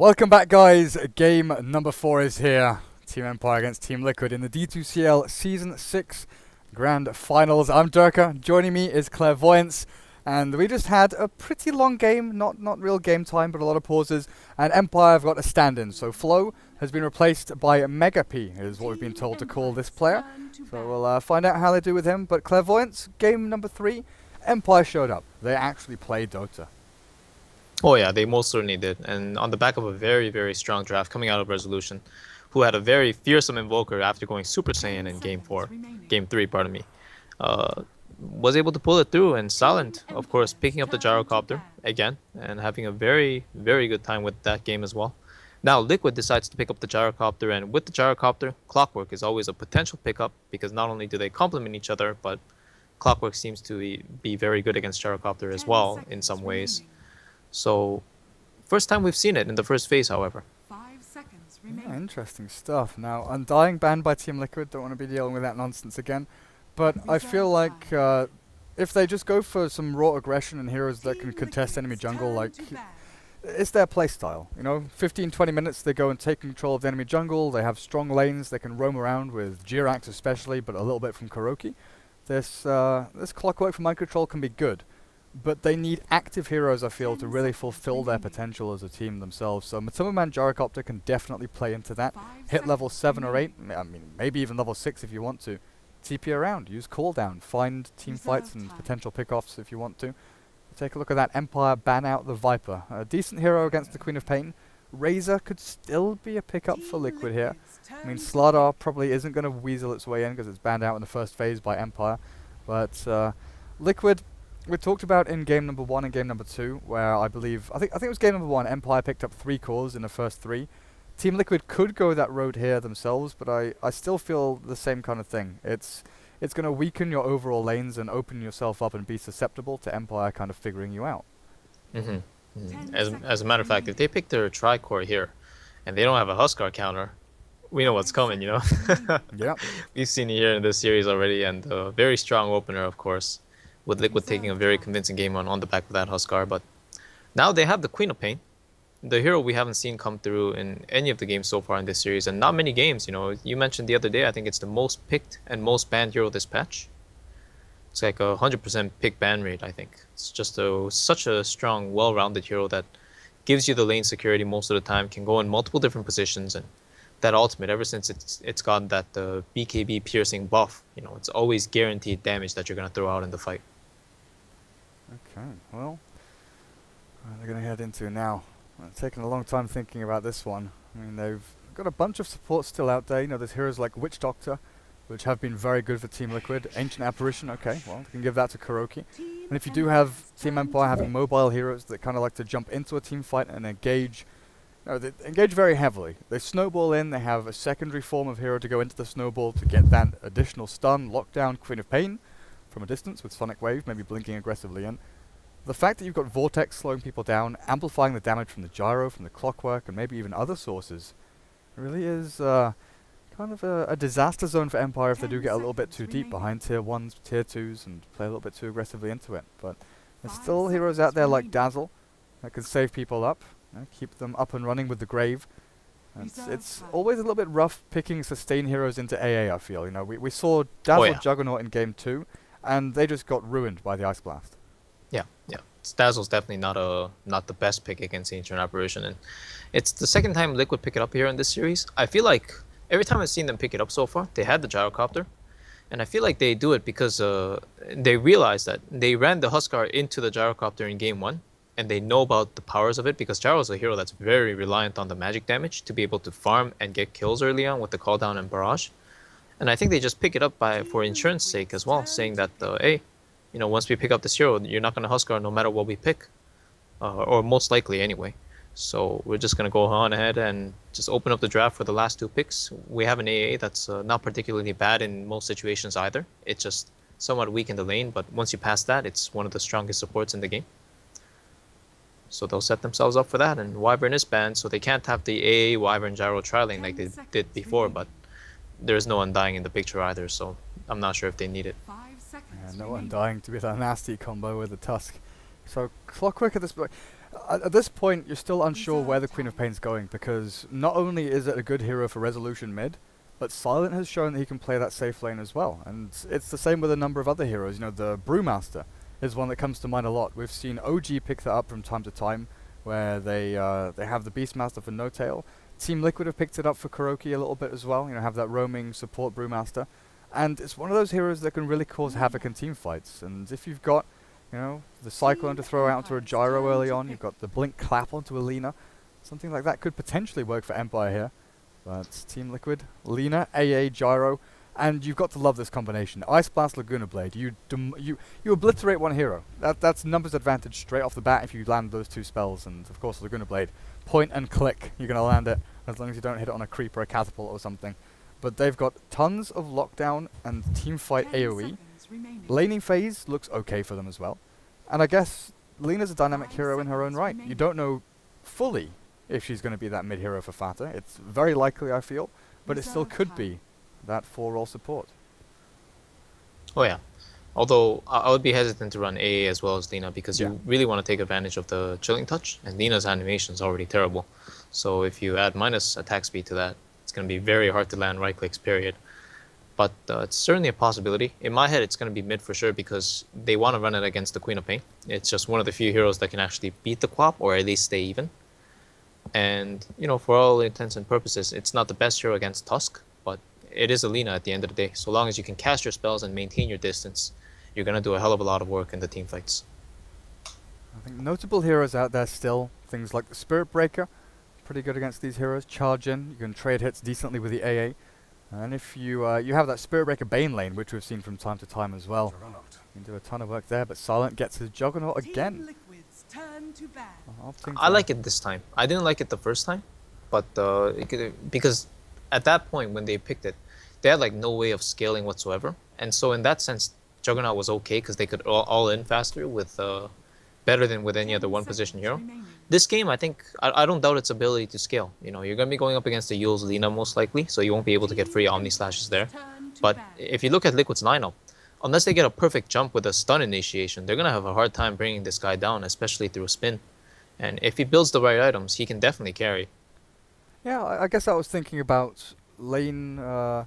Welcome back, guys. Game number 4 is here. Team Empire against Team Liquid in the D2CL Season 6 Grand Finals. I'm Durka. Joining me is Clairvoyance. And we just had a pretty long game. Not real game time, but a lot of pauses. And Empire have got a stand-in. So Flo has been replaced by Mega P, is what we've been told to call this player. So we'll find out how they do with him. But Clairvoyance, game number 3, Empire showed up. They actually played Dota. Oh yeah, they most certainly did. And on the back of a very, very strong draft coming out of Resolution, who had a very fearsome Invoker after going Super Saiyan in Game 3, pardon me, was able to pull it through. And Silent, of course, picking up the Gyrocopter again and having a very, very good time with that game as well. Now Liquid decides to pick up the Gyrocopter, and with the Gyrocopter, Clockwork is always a potential pickup because not only do they complement each other, but Clockwork seems to be very good against Gyrocopter as well in some ways. So, first time we've seen it in the first phase, however. 5 seconds Yeah, remaining. interesting stuff. Now, Undying banned by Team Liquid. Don't want to be dealing with that nonsense again. But I feel like if they just go for some raw aggression and heroes that can contest enemy jungle, like, it's their playstyle. You know, 15-20 minutes they go and take control of the enemy jungle. They have strong lanes. They can roam around with Jirax especially, but a little bit from Kuroki. This Clockwork from Mind Control can be good. But they need active heroes, I feel, to really fulfill their potential as a team themselves. So Matsumoman Gyrocopter can definitely play into that. Hit level 7 or 8, I mean, maybe even level 6 if you want to. TP around, use cooldown, find team fights and potential pickoffs if you want to. Take a look at that. Empire ban out the Viper. A decent hero against the Queen of Pain. Razor could still be a pickup for Liquid here. I mean, Slardar probably isn't going to weasel its way in because it's banned out in the first phase by Empire. But Liquid, we talked about in game number 1 and game number 2, where I think it was game number 1, Empire picked up 3 cores in the first 3. Team Liquid could go that road here themselves, but I still feel the same kind of thing. It's going to weaken your overall lanes and open yourself up and be susceptible to Empire kind of figuring you out. As a matter of fact, if they pick their Tricore here, and they don't have a Huskar counter, we know what's coming, you know? Yep. We've seen it here in this series already, and a very strong opener, of course, with Liquid taking a very convincing game on the back of that Huskar. But now they have the Queen of Pain, the hero we haven't seen come through in any of the games so far in this series, and not many games. You know, you mentioned the other day, I think it's the most picked and most banned hero this patch. It's like a 100% pick ban rate, I think. It's just such a strong, well-rounded hero that gives you the lane security most of the time, can go in multiple different positions, and that ultimate, ever since it's gotten that BKB piercing buff, you know, it's always guaranteed damage that you're going to throw out in the fight. Okay, well, they're going to head into now. It's taken a long time thinking about this one. I mean, they've got a bunch of supports still out there. You know, there's heroes like Witch Doctor, which have been very good for Team Liquid. Ancient Apparition, okay, well, you can give that to Kuroki. And if you do have Team Empire having mobile heroes that kind of like to jump into a team fight and engage, no, they engage very heavily. They snowball in, they have a secondary form of hero to go into the snowball to get that additional stun, lockdown, Queen of Pain from a distance with Sonic Wave, maybe blinking aggressively in. The fact that you've got Vortex slowing people down, amplifying the damage from the Gyro, from the Clockwork, and maybe even other sources, really is kind of a disaster zone for Empire if they do get a little bit too deep behind tier 1s, tier 2s, and play a little bit too aggressively into it. But there's still heroes out there like Dazzle that can save people up, keep them up and running with the Grave. And it's always a little bit rough picking sustain heroes into AA, I feel. You know, we saw Dazzle Juggernaut in game 2, and they just got ruined by the Ice Blast. Yeah. Dazzle's definitely not the best pick against Ancient Apparition, and it's the second time Liquid pick it up here in this series. I feel like every time I've seen them pick it up so far, they had the Gyrocopter, and I feel like they do it because they realized that they ran the Huskar into the Gyrocopter in game 1, and they know about the powers of it because Gyro is a hero that's very reliant on the magic damage to be able to farm and get kills early on with the call down and barrage. And I think they just pick it up for insurance sake as well, saying that hey, you know, once we pick up this hero, you're not going to Huskar no matter what we pick, or most likely anyway. So we're just going to go on ahead and just open up the draft for the last 2 picks. We have an AA that's not particularly bad in most situations either. It's just somewhat weak in the lane, but once you pass that, it's one of the strongest supports in the game. So they'll set themselves up for that, and Wyvern is banned, so they can't have the AA Wyvern Gyro tri-lane like they did before, but there's no Undying in the picture either, so I'm not sure if they need it. Yeah, no Undying to be that nasty combo with the Tusk. So Clockwork at this point, At this point, you're still unsure where the Queen of Pain's going, because not only is it a good hero for resolution mid, but Silent has shown that he can play that safe lane as well. And it's the same with a number of other heroes. You know, the Brewmaster is one that comes to mind a lot. We've seen OG pick that up from time to time, where they have the Beastmaster for No Tail. Team Liquid have picked it up for Kuroki a little bit as well. You know, have that roaming support Brewmaster. And it's one of those heroes that can really cause havoc in team fights. And if you've got, you know, the Cyclone to throw out to a Gyro early on, you've got the Blink Clap onto a Lina, something like that could potentially work for Empire here. But Team Liquid, Lina, AA, Gyro, and you've got to love this combination. Ice Blast, Laguna Blade, you obliterate one hero. That's numbers advantage straight off the bat if you land those two spells, and of course Laguna Blade, point and click, you're going to land it, as long as you don't hit it on a creep or a catapult or something. But they've got tons of lockdown and teamfight AoE. Laning phase looks okay for them as well. And I guess Lina's a dynamic hero in her own right. You don't know fully if she's going to be that mid-hero for Fata. It's very likely, I feel, but it still could be that 4-role support. Oh yeah. Although I would be hesitant to run AA as well as Lina because you really want to take advantage of the chilling touch, and Lina's animation is already terrible. So if you add minus attack speed to that, it's going to be very hard to land right clicks, period. But it's certainly a possibility. In my head, it's going to be mid for sure because they want to run it against the Queen of Pain. It's just one of the few heroes that can actually beat the Quap or at least stay even. And, you know, for all intents and purposes, it's not the best hero against Tusk, but it is a Lina at the end of the day. So long as you can cast your spells and maintain your distance, you're going to do a hell of a lot of work in the team fights. I think notable heroes out there still, things like the Spirit Breaker, pretty good against these heroes. Charge in, you can trade hits decently with the AA. And if you you have that Spirit Breaker Bane lane, which we've seen from time to time as well. You can do a ton of work there, but Silent gets his Juggernaut again. I like it this time. I didn't like it the first time, but because at that point when they picked it, they had like no way of scaling whatsoever. And so in that sense, Juggernaut was okay because they could all in faster with better than with any other one position hero. This game, I think, I don't doubt its ability to scale. You know, you're going to be going up against the Yule's Lina most likely, so you won't be able to get free Omni Slashes there. But if you look at Liquid's lineup, unless they get a perfect jump with a stun initiation, they're going to have a hard time bringing this guy down, especially through a spin. And if he builds the right items, he can definitely carry. Yeah, I guess I was thinking about lane, kind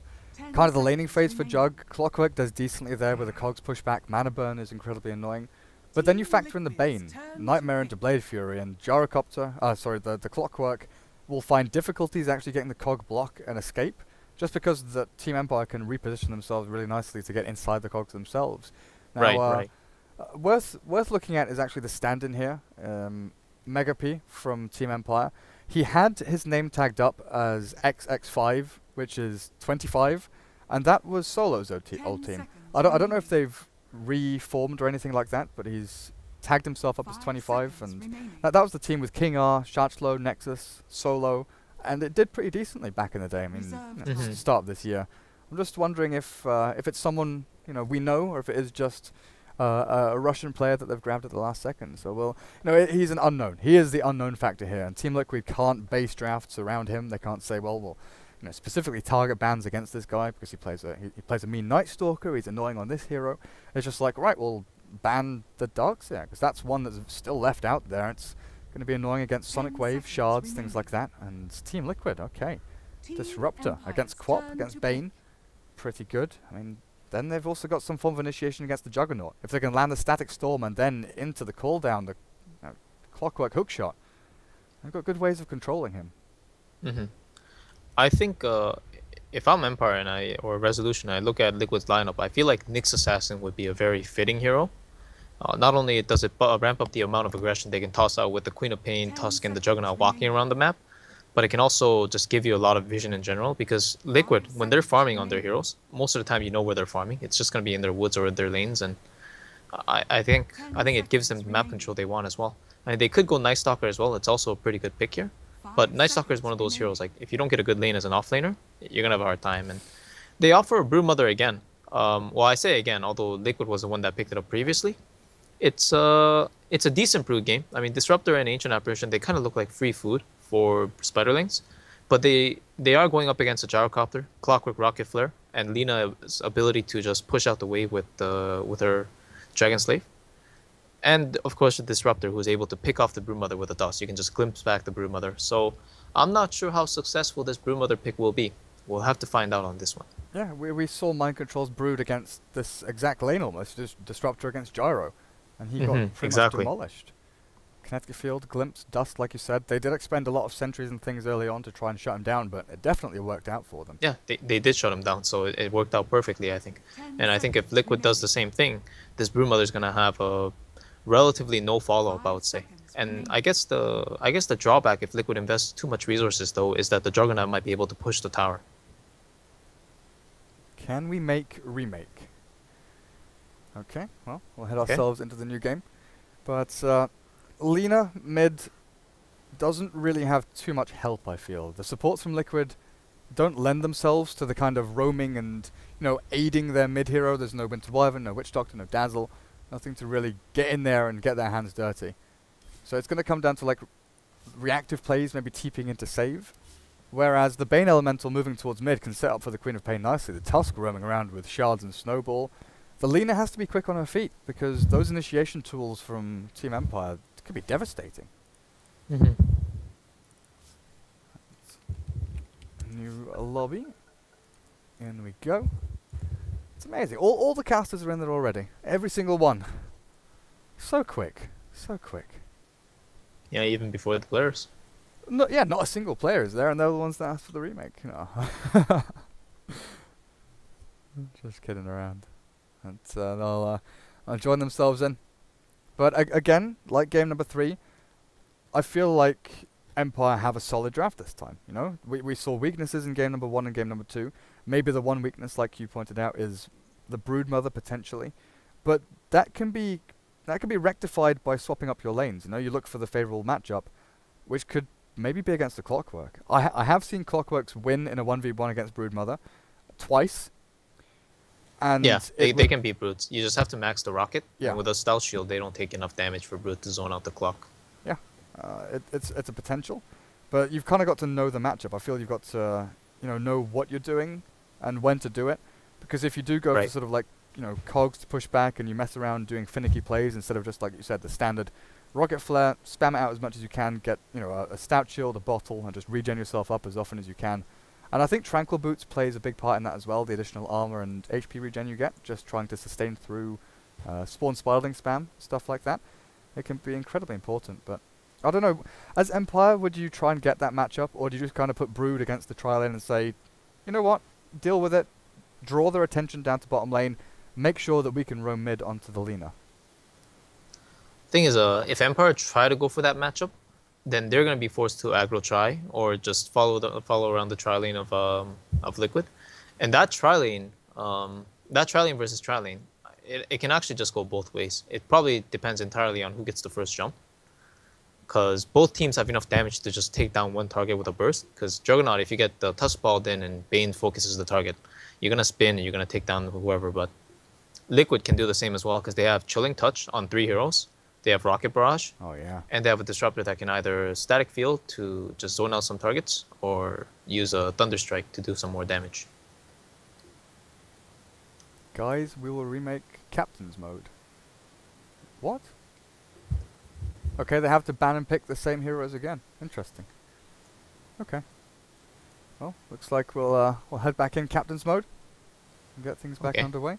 of the laning phase for Jug. Clockwork does decently there with the cogs pushback. Mana Burn is incredibly annoying. But then you factor in the Bane, Nightmare into Blade Fury, and Gyrocopter, the Clockwork will find difficulties actually getting the cog block and escape, just because the Team Empire can reposition themselves really nicely to get inside the cogs themselves. Now, Right. Worth looking at is actually the stand-in here, Mega P from Team Empire. He had his name tagged up as XX5, which is 25, and that was Solo's old team. I don't know if they've reformed or anything like that, but he's tagged himself up as 25, and that was the team with King R, Shachlo, Nexus, Solo, and it did pretty decently back in the day. I mean, start of this year. I'm just wondering if it's someone we know, or if it is just a Russian player that they've grabbed at the last second. So he's an unknown. He is the unknown factor here, and Team Liquid can't base drafts around him. They can't say, well, specifically target bans against this guy because he plays a mean Night Stalker. He's annoying on this hero. It's just like, right, we'll ban the Darkseer because that's one that's still left out there. It's going to be annoying against Sonic Wave, Shards, things like that. And Team Liquid, okay. Disruptor against Quap, against Bane, pretty good. I mean, then they've also got some form of initiation against the Juggernaut. If they can land the Static Storm and then into the cooldown, the Clockwork Hookshot, they've got good ways of controlling him. I think if I'm Empire or Resolution, I look at Liquid's lineup, I feel like Nyx Assassin would be a very fitting hero. Not only does it ramp up the amount of aggression they can toss out with the Queen of Pain, Tusk, and the Juggernaut walking around the map, but it can also just give you a lot of vision in general, because Liquid, when they're farming on their heroes, most of the time you know where they're farming. It's just going to be in their woods or their lanes, and I think it gives them the map control they want as well. And they could go Night Stalker as well. It's also a pretty good pick here. But Night Stalker is one of those heroes, like, if you don't get a good lane as an offlaner, you're going to have a hard time. And they offer a Brewmother again. Well, I say again, although Liquid was the one that picked it up previously. It's a decent brew game. I mean, Disruptor and Ancient Apparition, they kind of look like free food for Spiderlings. But they are going up against a Gyrocopter, Clockwork Rocket Flare, and Lina's ability to just push out the wave with her Dragon Slave. And of course, the Disruptor, who's able to pick off the Broodmother with a toss. You can just glimpse back the Broodmother. So I'm not sure how successful this Broodmother pick will be. We'll have to find out on this one. Yeah, we saw Mind Control's Brood against this exact lane almost, just Disruptor against Gyro, and he got pretty much Exactly. demolished. Kinetic Field, Glimpse, Dust, like you said, they did expend a lot of sentries and things early on to try and shut him down, but it definitely worked out for them. Yeah, they did shut him down, so it worked out perfectly, I think. And I think if Liquid does the same thing, this Broodmother's gonna have a relatively no follow-up, I would say. And I guess the drawback if Liquid invests too much resources though is that the Juggernaut might be able to push the tower. Can we make remake? Okay, well, we'll head Okay. ourselves into the new game. But Lina mid doesn't really have too much help, I feel. The supports from Liquid don't lend themselves to the kind of roaming and, aiding their mid hero. There's no Winter Wyvern, no Witch Doctor, no Dazzle. Nothing to really get in there and get their hands dirty. So it's going to come down to reactive plays, maybe TPing into save. Whereas the Bane Elemental moving towards mid can set up for the Queen of Pain nicely. The Tusk roaming around with Shards and Snowball. The Lina has to be quick on her feet because those initiation tools from Team Empire could be devastating. New lobby. In we go. It's amazing. All the casters are in there already. Every single one. So quick. So quick. Yeah, even before the players. No, yeah, not a single player is there, and they're the ones that asked for the remake. Just kidding around. And they'll join themselves in. But again, like game number 3, I feel like Empire have a solid draft this time. We saw weaknesses in game number 1 and game number 2. Maybe the one weakness, like you pointed out, is the Broodmother potentially, but that can be rectified by swapping up your lanes. You look for the favorable matchup, which could maybe be against the Clockwork. I have seen Clockworks win in a 1v1 against Broodmother twice. And yeah, they can beat Brutes. You just have to max the rocket. Yeah. And with a stealth shield, they don't take enough damage for Brute to zone out the clock. Yeah, it's a potential, but you've kind of got to know the matchup. I feel you've got to know what you're doing and when to do it, because if you do go for sort of cogs to push back and you mess around doing finicky plays instead of just like you said the standard rocket flare, spam it out as much as you can, get a stout shield, a bottle, and just regen yourself up as often as you can. And I think Tranquil Boots plays a big part in that as well, the additional armor and HP regen you get, just trying to sustain through spawn spiraling spam, stuff like that. It can be incredibly important, but I don't know. As Empire, would you try and get that matchup, or do you just kind of put Brood against the trial lane and say, you know what, deal with it, draw their attention down to bottom lane, make sure that we can roam mid onto the Lina? Thing is, if Empire try to go for that matchup, then they're gonna be forced to aggro try or just follow around the tri lane of Liquid, and that tri lane versus tri lane, it can actually just go both ways. It probably depends entirely on who gets the first jump, because both teams have enough damage to just take down one target with a burst. Because Juggernaut, if you get the Tusk balled in and Bane focuses the target, you're gonna spin and you're gonna take down whoever. But Liquid can do the same as well because they have Chilling Touch on 3 heroes. They have Rocket Barrage. Oh yeah. And they have a Disruptor that can either Static Field to just zone out some targets or use a Thunder Strike to do some more damage. Guys, we will remake Captain's Mode. What? Okay, they have to ban and pick the same heroes again. Interesting. Okay. Well, looks like we'll head back in Captain's Mode and get things back underway.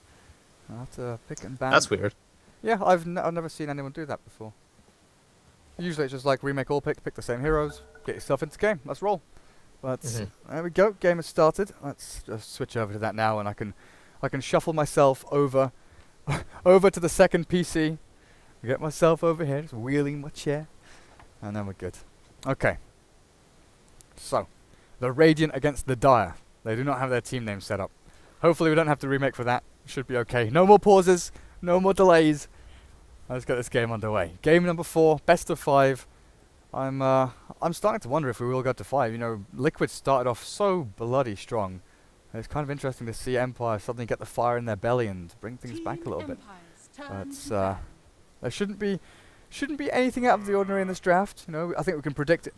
I'll have to pick and ban. That's weird. Yeah, I've never seen anyone do that before. Usually it's just like remake all pick the same heroes, get yourself into game, let's roll. But there we go, game has started. Let's just switch over to that now, and I can shuffle myself over over to the second PC, get myself over here, just wheeling my chair, and then we're good. Okay. So, the Radiant against the Dire. They do not have their team name set up. Hopefully we don't have to remake for that. Should be okay. No more pauses, no more delays. Let's get this game underway. Game number 4, best of 5. I'm starting to wonder if we will go to 5. Liquid started off so bloody strong. It's kind of interesting to see Empire suddenly get the fire in their belly and bring things back a little bit. But there shouldn't be anything out of the ordinary in this draft. I think we can predict it.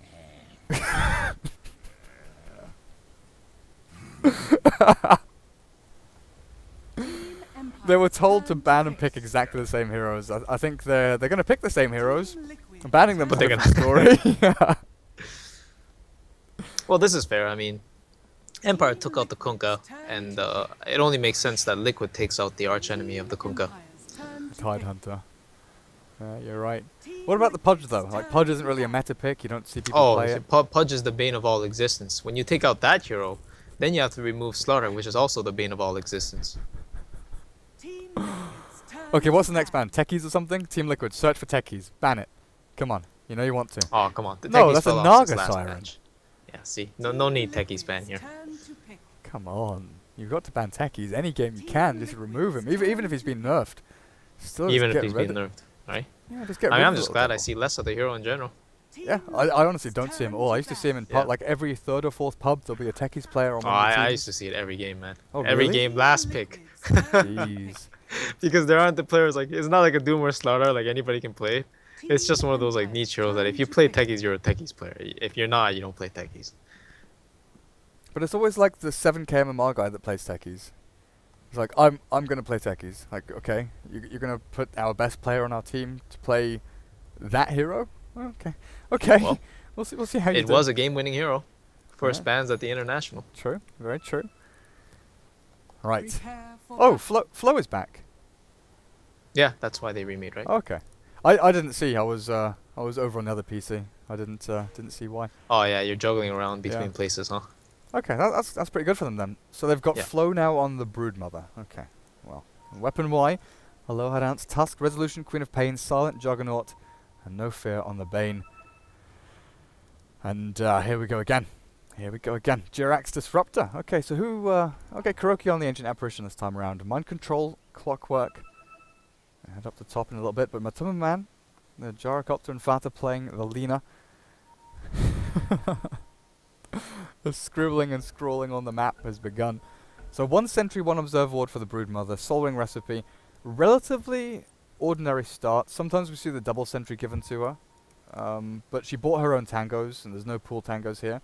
There were told to ban and pick exactly the same heroes. I think they're going to pick the same heroes. Banning them, But is a they're different story. Yeah. Well, this is fair. I mean, Empire took out the Kunkka, and it only makes sense that Liquid takes out the archenemy of the Kunkka. Tide Hunter. You're right. What about the Pudge though? Like Pudge isn't really a meta pick. You don't see people Oh, play it. Pudge is the bane of all existence. When you take out that hero, then you have to remove Slaughter, which is also the bane of all existence. Okay, what's the next ban? Techies or something? Team Liquid, search for Techies. Ban it. Come on. You know you want to. Oh, come on. The No, Techies that's a fell off Naga since last Siren. patch. Yeah, see? No need Techies ban here. Come on. You've got to ban Techies. Any game you can, just remove him. Even if he's been nerfed. Still Even just if get he's rid been of- nerfed, right? Yeah, just get I rid mean, of I'm the just little glad I devil. see less of the hero in general. Yeah, I honestly don't see him at all. I used to see him in Yeah. like every third or fourth pub. There'll be a Techies player on Oh, one of the I teams. used to see it every game, man. Oh, Every really? game, last pick. Jeez. Because there aren't the players, like, it's not like a Doom or Slaughter, like anybody can play. It's just one of those, like, niche heroes that if you play Techies, you're a Techies player. If you're not, you don't play Techies. But it's always like the 7k MMR guy that plays Techies. He's like, I'm gonna play Techies. Like, okay, you're gonna put our best player on our team to play that hero? Okay, okay. Well, we'll see how you It do. was a game-winning hero. First Yeah. bans at the International. True, very true. Right. Oh, Flo is back. Yeah, that's why they remade, right? Okay. I didn't see. I was over on the other PC. I didn't see why. Oh yeah, you're juggling around between Yeah. places, huh? Okay, that's pretty good for them then. So they've got Yeah. Flow now on the Broodmother. Okay, well, Weapon Y, Aloha Dance, Tusk, Resolution, Queen of Pain, Silent Juggernaut, and No Fear on the Bane. And here we go again. Here we go again. Jirax Disruptor. Okay, so who? Okay, Kuroki on the Ancient Apparition this time around. Mind Control, Clockwork. Head up the top in a little bit, but Matuma Man, the Gyrocopter and Fata playing the Lina. The scribbling and scrawling on the map has begun. So 1 sentry, 1 observer ward for the Broodmother. Soul Ring recipe. Relatively ordinary start. Sometimes we see the double sentry given to her. But she bought her own tangos, and there's no pool tangos here.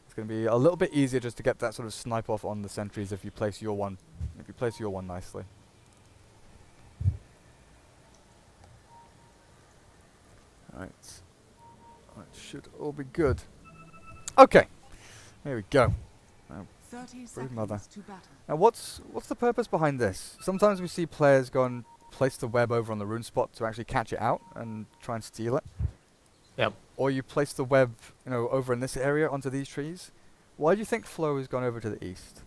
It's going to be a little bit easier just to get that sort of snipe off on the sentries if you place your one. If you place your one nicely. Right. That should all be good. Okay. Here we go. Now, Broodmother. Now what's the purpose behind this? Sometimes we see players go and place the web over on the rune spot to actually catch it out and try and steal it. Yep. Or you place the web, over in this area onto these trees. Why do you think Flo has gone over to the east?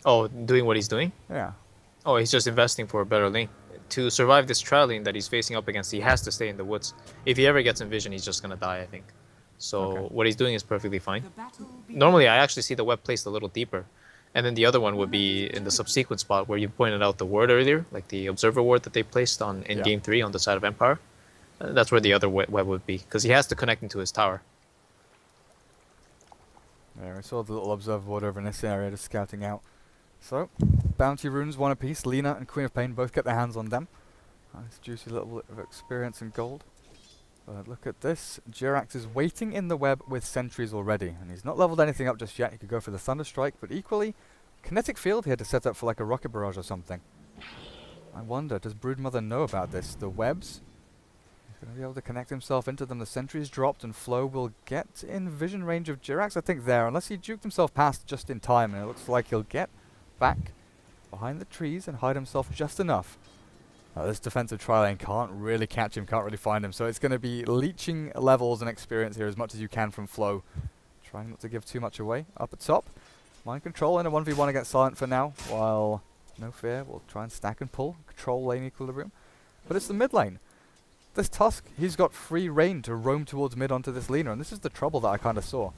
Oh, doing what he's doing? Yeah. Oh, he's just investing for a better lane. To survive this trial lane that he's facing up against, he has to stay in the woods. If he ever gets in vision, he's just gonna die, I think. So Okay. what he's doing is perfectly fine. Normally, I actually see the web placed a little deeper. And then the other one would be in the subsequent spot where you pointed out the ward earlier, like the observer ward that they placed in Yeah. game 3 on the side of Empire. That's where the other web would be, because he has to connect into his tower. There, I saw the little observer ward over in this area just scouting out. So, bounty runes, 1 apiece. Lina and Queen of Pain both get their hands on them. Nice juicy little bit of experience and gold. But look at this. Jirax is waiting in the web with sentries already. And he's not leveled anything up just yet. He could go for the Thunder Strike, but equally, kinetic field here to set up for like a rocket barrage or something. I wonder, does Broodmother know about this? The webs? He's going to be able to connect himself into them. The sentries dropped and Flo will get in vision range of Jirax, I think, there. Unless he juked himself past just in time. And it looks like he'll get back behind the trees and hide himself just enough. This defensive tri lane can't really catch him, can't really find him, so it's going to be leeching levels and experience here as much as you can from Flo. Trying not to give too much away. Up at top, Mind Control in a 1v1 against Silent for now, while No Fear will try and stack and pull, control lane equilibrium. But it's the mid lane. This Tusk, he's got free reign to roam towards mid onto this Lina, and this is the trouble that I kind of saw.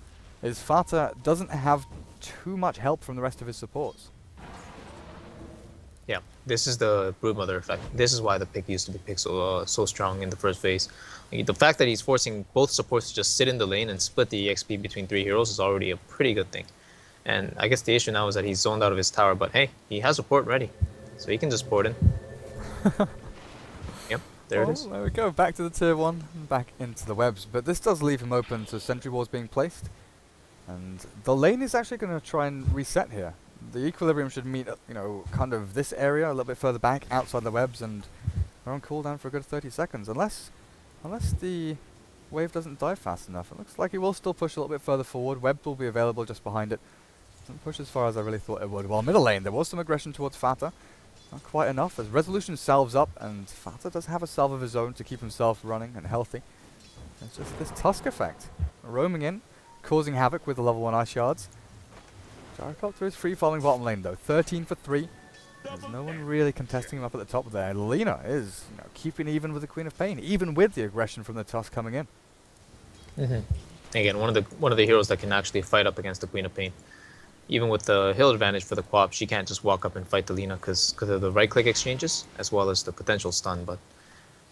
Is Fata doesn't have too much help from the rest of his supports. Yeah, this is the Broodmother effect. This is why the pick used to be picked so strong in the first phase. The fact that he's forcing both supports to just sit in the lane and split the EXP between 3 heroes is already a pretty good thing. And I guess the issue now is that he's zoned out of his tower, but hey, he has a port ready. So he can just port in. Yep, there it is. There we go, back to the tier 1, and back into the webs. But this does leave him open to sentry walls being placed. And the lane is actually going to try and reset here. the equilibrium should meet, you know, kind of this area, a little bit further back, outside the webs, and they're on cooldown for a good 30 seconds. Unless the wave doesn't die fast enough. It looks like it will still push a little bit further forward. Web will be available just behind it. Doesn't push as far as I really thought it would. While middle lane, there was some aggression towards Fata. Not quite enough, as Resolution salves up, and Fata does have a salve of his own to keep himself running and healthy. It's just this Tusk effect. Roaming in, causing havoc with the level 1 ice shards. Gyrocopter is free following bottom lane though. 13 for 3. There's no one really contesting him up at the top there. Lina is, you know, keeping even with the Queen of Pain, even with the aggression from the Tusk coming in. Again, one of the heroes that can actually fight up against the Queen of Pain. Even with the hill advantage for the co-op, she can't just walk up and fight the Lina because of the right-click exchanges, as well as the potential stun. But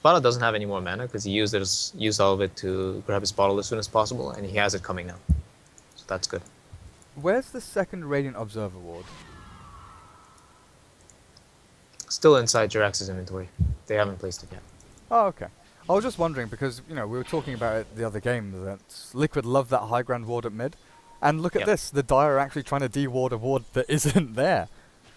Bala doesn't have any more mana because he used all of it to grab his bottle as soon as possible, and he has it coming now. So that's good. Where's the second Radiant Observer ward? Still inside Jirax's inventory. They haven't placed it yet. Oh, okay. I was just wondering because, you know, we were talking about it the other game that Liquid love that high ground ward at mid. And look at this, the Dire are actually trying to de-ward a ward that isn't there.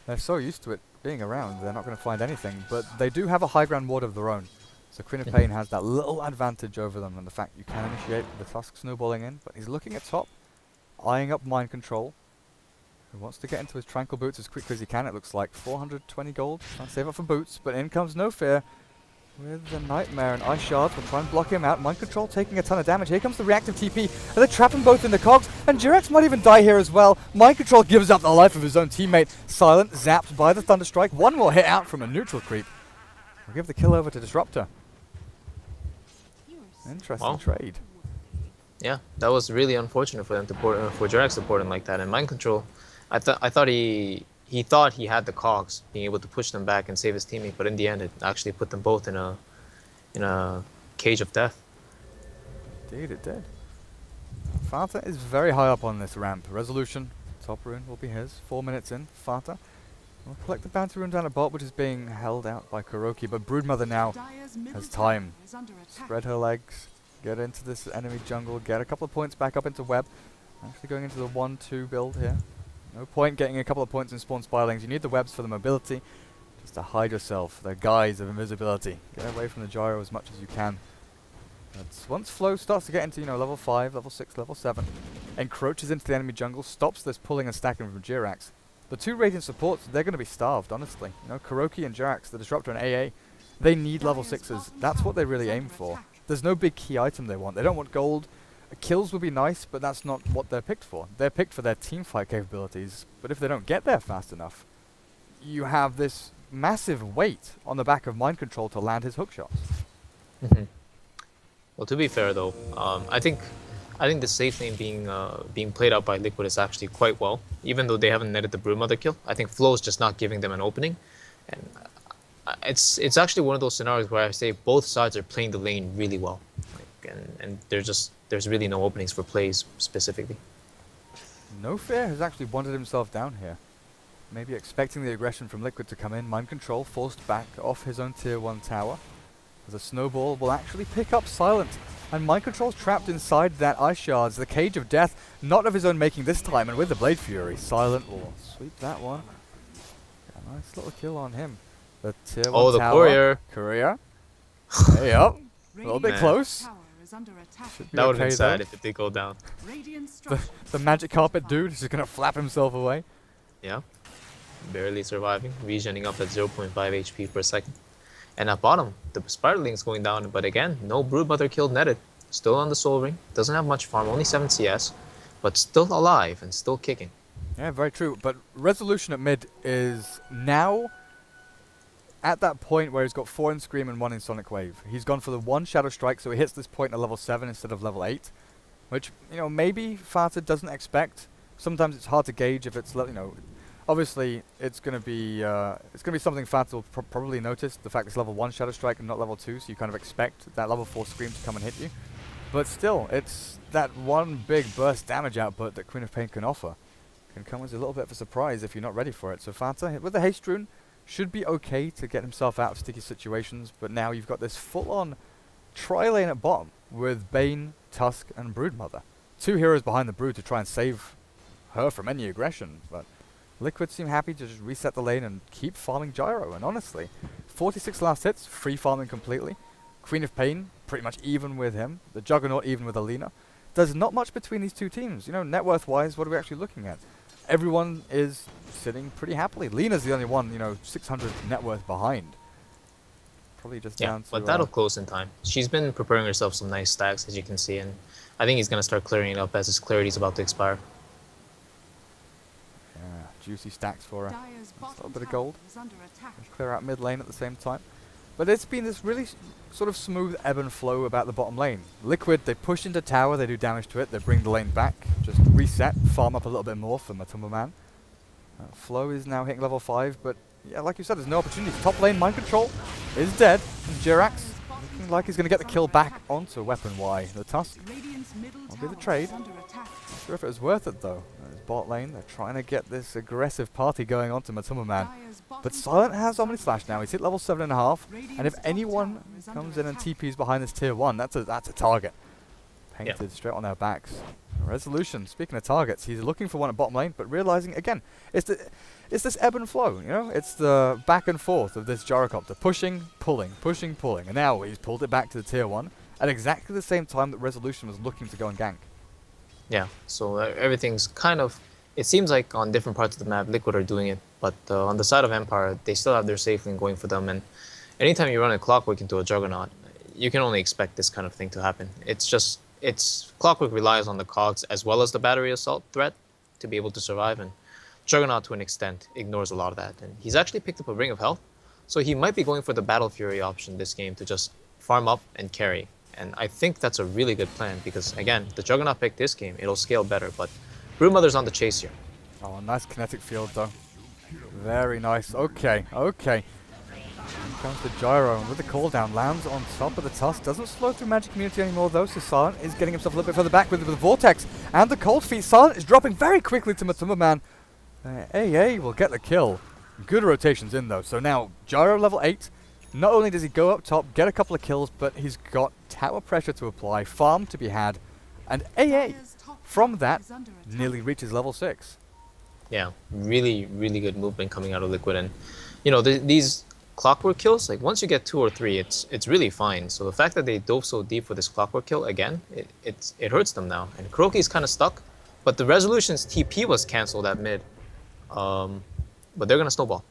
They're so used to it being around, they're not going to find anything. But they do have a high ground ward of their own. So Queen of Pain has that little advantage over them, and the fact you can initiate the Tusk snowballing in. But he's looking at top, eyeing up mind control. He wants to get into his tranquil boots as quickly as he can. It looks like 420 gold. Trying to save up for boots, but in comes No Fear with the Nightmare, and Ice Shards will try and block him out. Mind Control taking a ton of damage. Here comes the reactive TP, and they trap them both in the cogs, and Jirax might even die here as well. Mind Control gives up the life of his own teammate. Silent, zapped by the Thunderstrike. One more hit out from a neutral creep. We'll give the kill over to Disruptor. Interesting trade. Yeah, that was really unfortunate for them to for Jirax to port him like that. And Mind Control, I thought he thought he had the cogs, being able to push them back and save his teammate, but in the end, it actually put them both in a cage of death. Indeed, it did. Fata is very high up on this ramp. Resolution, top rune will be his. 4 minutes in, Fata will collect the bounty rune down at bot, which is being held out by Kuroki, but Broodmother now has time. Spread her legs, get into this enemy jungle, get a couple of points back up into web. Actually going into the 1-2 build here. No point getting a couple of points in spawn spiralings. You need the webs for the mobility, just to hide yourself, the guise of invisibility. Get away from the gyro as much as you can. But once Flow starts to get into, you know, level 5, level 6, level 7, encroaches into the enemy jungle, stops this pulling and stacking from Jirax. The two Radiant supports, they're going to be starved, honestly. You know, Kuroki and Jirax, the Disruptor and AA, they need level 6s. That's what they really aim for. There's no big key item they want. They don't want gold. Kills would be nice, but that's not what they're picked for. They're picked for their teamfight capabilities, but if they don't get there fast enough, you have this massive weight on the back of Mind Control to land his hook shots. Well, to be fair though, I think the safe lane being played out by Liquid is actually quite well, even though they haven't netted the Broodmother kill. I think Flow's just not giving them an opening, and it's actually one of those scenarios where I say both sides are playing the lane really well, and there's really no openings for plays specifically. No Fear has actually wanted himself down here. Maybe expecting the aggression from Liquid to come in. Mind Control forced back off his own tier 1 tower. As a snowball will actually pick up Silent. And Mind Control's trapped inside that Ice Shards. The cage of death, not of his own making this time. And with the Blade Fury, Silent will sweep that one. A nice little kill on him. The tier 1 oh, the tower. Courier. Hey up. A little bit close. That would have been sad if it did go down. The magic carpet dude is just going to flap himself away. Yeah. Barely surviving. Regening up at 0.5 HP per second. And at bottom, the Spiderling's going down, but again, no Broodmother kill netted. Still on the Soul Ring. Doesn't have much farm, only 7 CS. But still alive and still kicking. Yeah, very true. But Resolution at mid is now at that point where he's got 4 in Scream and 1 in Sonic Wave. He's gone for the 1 Shadow Strike, so he hits this point at level 7 instead of level 8. Which, you know, maybe Fata doesn't expect. Sometimes it's hard to gauge if it's, you know, obviously it's going to be something Fata will probably notice, the fact it's level 1 Shadow Strike and not level 2, so you kind of expect that level 4 Scream to come and hit you. But still, it's that one big burst damage output that Queen of Pain can offer. Can come as a little bit of a surprise if you're not ready for it. So Fata, with the Haste Rune, should be okay to get himself out of sticky situations, but now you've got this full-on tri-lane at bottom with Bane, Tusk, and Broodmother. 2 heroes behind the Brood to try and save her from any aggression, but Liquid seem happy to just reset the lane and keep farming Gyro, and honestly, 46 last hits, free farming completely. Queen of Pain, pretty much even with him. The Juggernaut even with Alina. There's not much between these two teams. You know, net worth-wise, what are we actually looking at? Everyone is sitting pretty happily. Lina's the only one, you know, 600 net worth behind. Probably just down to... but that'll close in time. She's been preparing herself some nice stacks, as you can see, and I think he's going to start clearing it up as his clarity is about to expire. Yeah, juicy stacks for her. A little bit of gold. Clear out mid lane at the same time. But it's been this really sort of smooth ebb and flow about the bottom lane. Liquid, they push into tower, they do damage to it, they bring the lane back, just reset, farm up a little bit more for Matumba Man. Flow is now hitting level 5, but yeah, like you said, there's no opportunities. Top lane, mind control is dead. And Jirax looking like he's going to get the kill back onto Weapon Y. The Tusk will be the trade. Not sure if it was worth it though. There's bot lane, they're trying to get this aggressive party going on to Matumba Man. But Silent has Omni Slash now. He's hit level 7.5, and if anyone comes in and TPs behind this tier 1, that's a target. Painted straight on their backs. Resolution, speaking of targets, he's looking for one at bottom lane, but realizing, again, it's this ebb and flow, you know? It's the back and forth of this gyrocopter. Pushing, pulling, and now he's pulled it back to the tier 1 at exactly the same time that Resolution was looking to go and gank. Yeah, so everything's kind of... It seems like on different parts of the map, Liquid are doing it, but on the side of Empire, they still have their safe lane going for them, and anytime you run a Clockwork into a Juggernaut, you can only expect this kind of thing to happen. Clockwork relies on the cogs as well as the battery assault threat to be able to survive, and Juggernaut to an extent ignores a lot of that. And he's actually picked up a Ring of Health, so he might be going for the Battle Fury option this game to just farm up and carry. And I think that's a really good plan because, again, the Juggernaut pick this game, it'll scale better, but Broodmother's on the chase here. Oh, nice kinetic field though. Very nice. Okay. Here comes the Gyro, and with the cooldown, lands on top of the Tusk. Doesn't slow through Magic Community anymore though, so Silent is getting himself a little bit further back with the Vortex and the Cold Feet. Silent is dropping very quickly to Matumba Man. AA will get the kill. Good rotations in though, so now Gyro level 8. Not only does he go up top, get a couple of kills, but he's got tower pressure to apply, farm to be had, and AA from that nearly reaches level 6. Yeah, really, really good movement coming out of Liquid, and you know these Clockwork kills, like once you get 2 or 3, it's really fine. So the fact that they dove so deep for this Clockwork kill again, it hurts them now. And Kuroki's kind of stuck, but the Resolution's TP was cancelled at mid, but they're gonna snowball.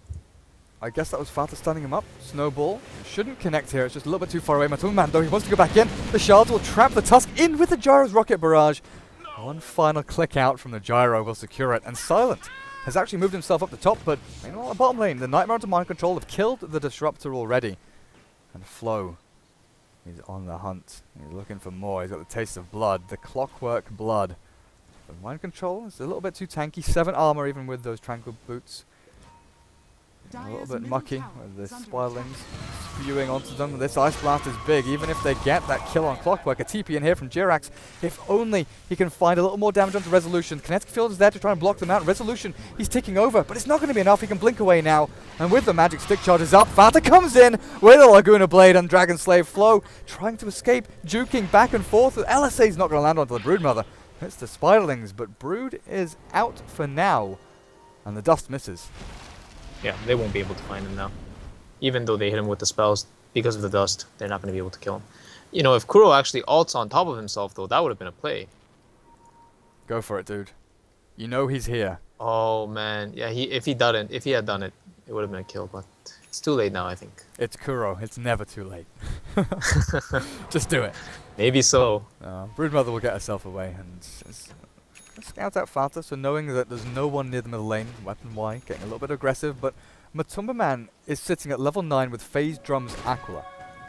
I guess that was Fata stunning him up. Snowball shouldn't connect here. It's just a little bit too far away. Matumba Man though, he wants to go back in. The shards will trap the Tusk in with the Gyro's rocket barrage. One final click out from the Gyro will secure it, and Silent has actually moved himself up the top, but you know, on the bottom lane, the Nightmare under mind control have killed the Disruptor already. And Flow, he's on the hunt. He's looking for more. He's got the taste of blood, the Clockwork blood. But mind control is a little bit too tanky. 7 armor even with those Tranquil Boots. A little bit mucky with the Spirelings spewing onto them. This Ice Blast is big, even if they get that kill on Clockwork. A TP in here from Jirax. If only he can find a little more damage onto Resolution. Kinetic Field is there to try and block them out. Resolution, he's ticking over, but it's not going to be enough. He can blink away now. And with the magic stick charges up, Fata comes in with a Laguna Blade and Dragon Slave. Flow trying to escape, juking back and forth. LSA's not going to land onto the Broodmother. It's the Spiderlings, but Brood is out for now. And the dust misses. Yeah, they won't be able to find him now. Even though they hit him with the spells, because of the dust, they're not going to be able to kill him. You know, if Kuro actually ults on top of himself, though, that would have been a play. Go for it, dude. You know he's here. Oh, man. Yeah, if he had done it, it would have been a kill, but it's too late now, I think. It's Kuro. It's never too late. Just do it. Maybe so. Broodmother will get herself away, and scout out Fata, so knowing that there's no one near the middle lane, Weapon Y, getting a little bit aggressive, but Matumba Man is sitting at level 9 with Phase Drums Aquila.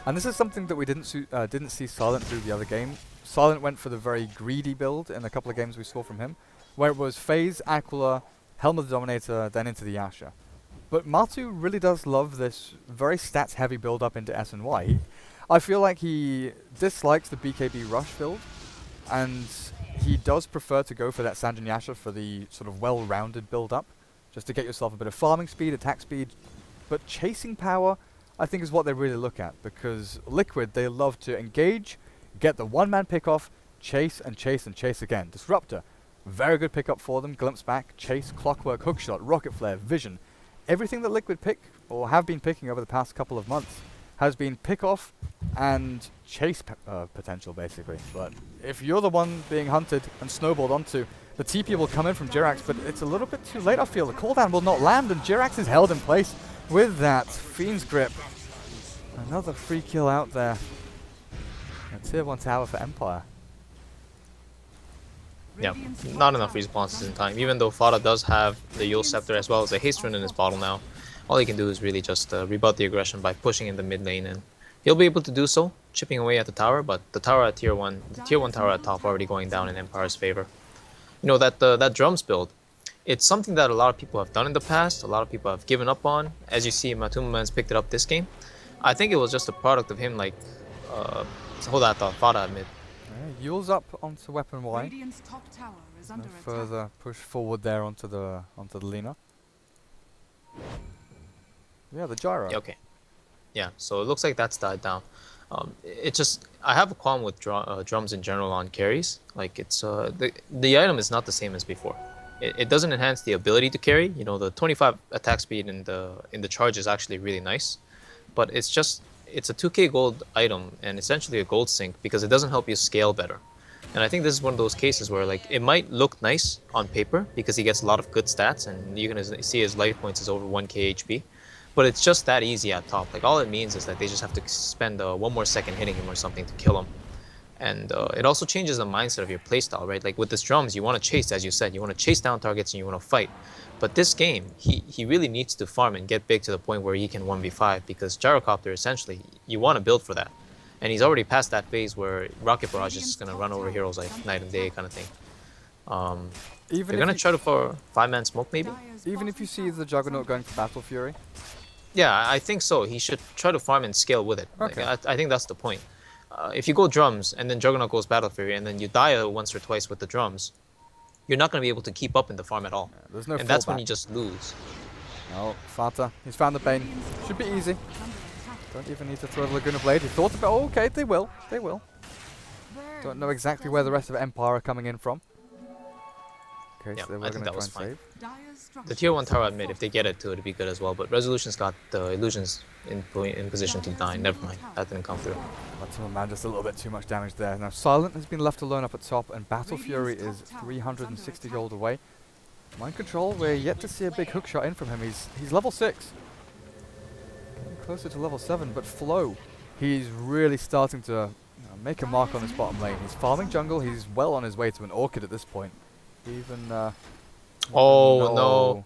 And this is something that we didn't see Silent do the other game. Silent went for the very greedy build in a couple of games we saw from him, where it was Phase, Aquila, Helm of the Dominator, then into the Yasha. But Matu really does love this very stats-heavy build-up into S and Y. I feel like he dislikes the BKB rush build, and he does prefer to go for that Sanjin Yasha for the sort of well-rounded build-up, just to get yourself a bit of farming speed, attack speed. But chasing power, I think, is what they really look at, because Liquid, they love to engage, get the one-man pick-off, chase and chase and chase again. Disruptor, Very good pickup for them. Glimpse back, chase, clockwork, hookshot, rocket flare, vision. Everything that Liquid pick, or have been picking over the past couple of months, has been pick off and chase potential, basically. But if you're the one being hunted and snowballed onto, the TP will come in from Jirax, but it's a little bit too late, I feel. The cooldown will not land, and Jirax is held in place with that Fiend's Grip. Another free kill out there. A tier 1 tower for Empire. Yeah, not enough responses in time. Even though Fada does have the Yule Scepter as well as a haste rune in his bottle now, all he can do is really just rebut the aggression by pushing in the mid lane, and he'll be able to do so, chipping away at the tower, but the tower at tier 1, the tier 1 tower at top already going down in Empire's favor. You know, that drums build, it's something that a lot of people have done in the past, a lot of people have given up on. As you see, Matuma picked it up this game. I think it was just a product of him, like, hold that thought, Fada at mid. Yule's up onto weapon Y. Radiant's top tower is under attack. Further push forward there onto the Lina. Yeah, the gyro. Yeah, okay. Yeah, so it looks like that's died down. It just, I have a qualm with drums in general on carries. Like, it's the item is not the same as before. It doesn't enhance the ability to carry. You know, the 25 attack speed in the charge is actually really nice, but it's just, it's a 2k gold item and essentially a gold sink because it doesn't help you scale better. And I think this is one of those cases where, like, it might look nice on paper because he gets a lot of good stats and you can see his life points is over 1k HP. But it's just that easy at top. Like, all it means is that they just have to spend 1 more second hitting him or something to kill him. And it also changes the mindset of your playstyle, right? Like, with this drums, you want to chase, as you said, you want to chase down targets and you want to fight. But this game, he really needs to farm and get big to the point where he can 1v5 because Gyrocopter, essentially, you want to build for that. And he's already past that phase where Rocket Barrage is just going to run over heroes like night and day kind of thing. They're going to try to for 5-man smoke maybe? Even if you see the Juggernaut going for Battle Fury? Yeah, I think so. He should try to farm and scale with it. Okay. Like, I think that's the point. If you go drums and then Juggernaut goes Battle Fury and then you die once or twice with the drums, you're not going to be able to keep up in the farm at all. Yeah, there's no and that's fallback. when you just lose. Oh, Fata. He's found the Bane. Should be easy. Don't even need to throw the Laguna Blade. He thought about, oh, okay, they will. They will. Don't know exactly where the rest of Empire are coming in from. Okay, Yeah, so they were I think going to that try was and fine. save. The tier 1 tower, I admit, if they get it to, it'd be good as well. But Resolution's got the illusions in position to die. Never mind. That didn't come through. Matuma man, just a little bit too much damage there. Now, Silent has been left alone up at top, and Battle Fury is 360 gold away. Mind Control, we're yet to see a big hookshot in from him. He's level 6. Getting closer to level 7, but Flow, he's really starting to make a mark on this bottom lane. He's farming jungle. He's well on his way to an Orchid at this point. Even, Oh, no.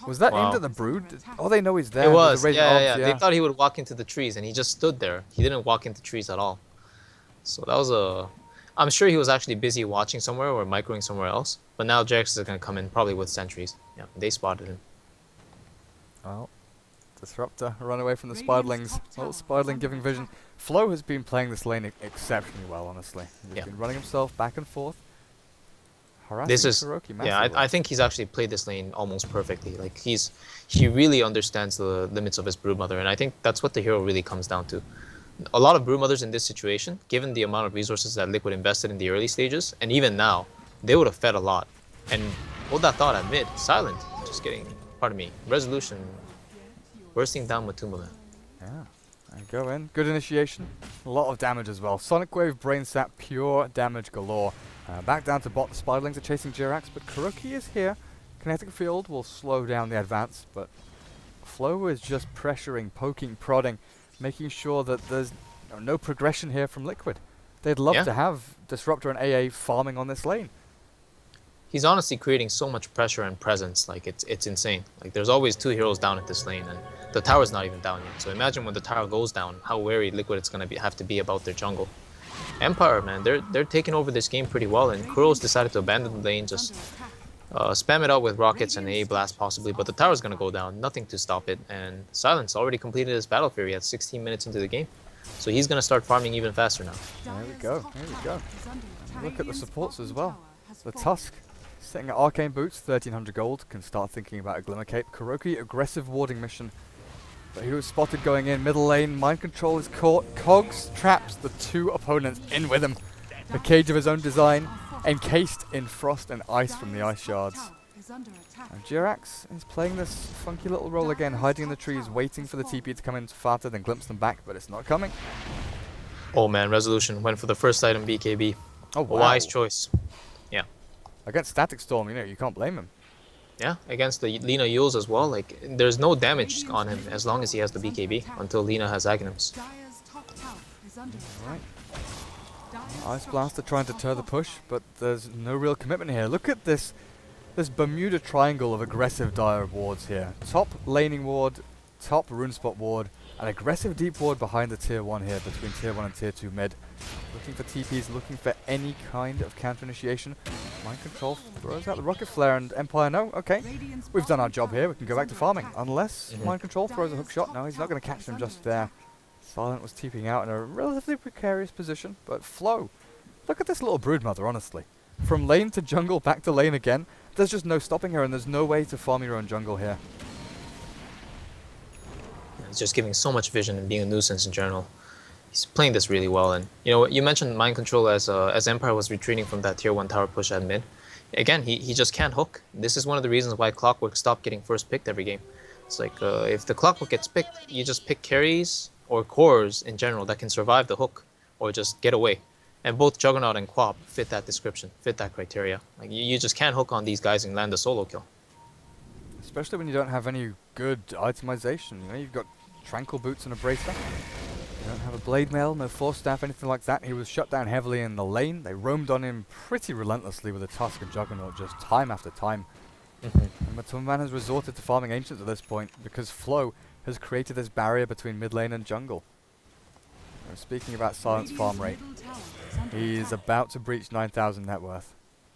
Was that Wow. aimed at the Brood? Oh, they know he's there. It was, With the yeah, Radiant yeah. They thought he would walk into the trees, and he just stood there. He didn't walk into trees at all. So that was a... I'm sure he was actually busy watching somewhere or microing somewhere else. But now Jax is going to come in, probably with sentries. Yeah, they spotted him. Well, Disruptor, run away from the Spiderlings. Well, Spiderling giving vision. Flo has been playing this lane exceptionally well, honestly. He's been running himself back and forth. This is, Kuroki yeah, I think he's actually played this lane almost perfectly. Like, he really understands the limits of his Broodmother, and I think that's what the hero really comes down to. A lot of Broodmothers in this situation, given the amount of resources that Liquid invested in the early stages, and even now, they would have fed a lot. And hold that thought at mid, Silent, just getting, pardon me, Resolution, bursting down Matuma Man. Yeah, and go in. Good initiation. A lot of damage as well. Sonic Wave, Brain Sap, pure damage galore. Back down to bot. The Spiderlings are chasing Jirax, but Kuroki is here. Kinetic Field will slow down the advance, but Flo is just pressuring, poking, prodding, making sure that there's no progression here from Liquid. They'd love to have Disruptor and AA farming on this lane. He's honestly creating so much pressure and presence, like it's insane. Like, there's always 2 heroes down at this lane, and the tower's not even down yet. So imagine when the tower goes down, how wary Liquid it's gonna have to be about their jungle. Empire, man, they're taking over this game pretty well, and Kuro's decided to abandon the lane, just spam it out with rockets and A blast possibly, but the tower's gonna go down, nothing to stop it, and Silence already completed his Battle Fury at 16 minutes into the game. So he's gonna start farming even faster now. There we go, there we go. And look at the supports as well. The Tusk, sitting at Arcane Boots, 1300 gold, can start thinking about a Glimmer Cape. Kuroki, aggressive warding mission. But he was spotted going in. Middle lane, Mind Control is caught. Cogs traps the 2 opponents in with him. The cage of his own design. encased in frost and ice from the ice shards. Is under attack. And Jirax is playing this funky little role again, hiding in the trees, waiting for the TP to come in faster, then glimpse them back, but it's not coming. Oh man, Resolution went for the first item BKB. Oh, A wow. wise choice. Yeah. Against Static Storm, you can't blame him. Yeah, against the Lina Yules as well. Like, there's no damage on him as long as he has the BKB until Lina has Aghanims. Dire's top tower is under Right. attack. Dire's Ice top Blaster tower trying to deter the push, but there's no real commitment here. Look at this Bermuda triangle of aggressive Dire wards here. Top laning ward, top rune spot ward, an aggressive deep ward behind the tier 1 here between tier 1 and tier 2 mid. Looking for TPs, looking for any kind of counter initiation. Mind Control throws out the Rocket Flare and Empire, no, okay. Radiant's We've done our bottom job tower here, we can go is back to under farming. attack. Unless Mind Control throws a hook shot, no, he's not going to catch them just there. Silent was TPing out in a relatively precarious position, but Flow, look at this little broodmother, honestly. From lane to jungle, back to lane again. There's just no stopping her, and there's no way to farm your own jungle here. It's just giving so much vision and being a nuisance in general. He's playing this really well, and you know, you mentioned Mind Control as Empire was retreating from that tier 1 tower push at mid. Again, he just can't hook. This is one of the reasons why Clockwork stopped getting first picked every game. It's like, if the Clockwork gets picked, you just pick carries or cores in general that can survive the hook or just get away. And both Juggernaut and Quap fit that description, fit that criteria. Like, you just can't hook on these guys and land a solo kill. Especially when you don't have any good itemization. You've got Tranquil Boots and a Bracer. You don't have a Blade Mail, no Force Staff, anything like that. He was shut down heavily in the lane. They roamed on him pretty relentlessly with a Tusk and Juggernaut just time after time. And Matoman has resorted to farming Ancients at this point because Flow has created this barrier between mid lane and jungle. Speaking about Silence farm rate, Middle tower is under he's attack. about to breach 9,000 net worth.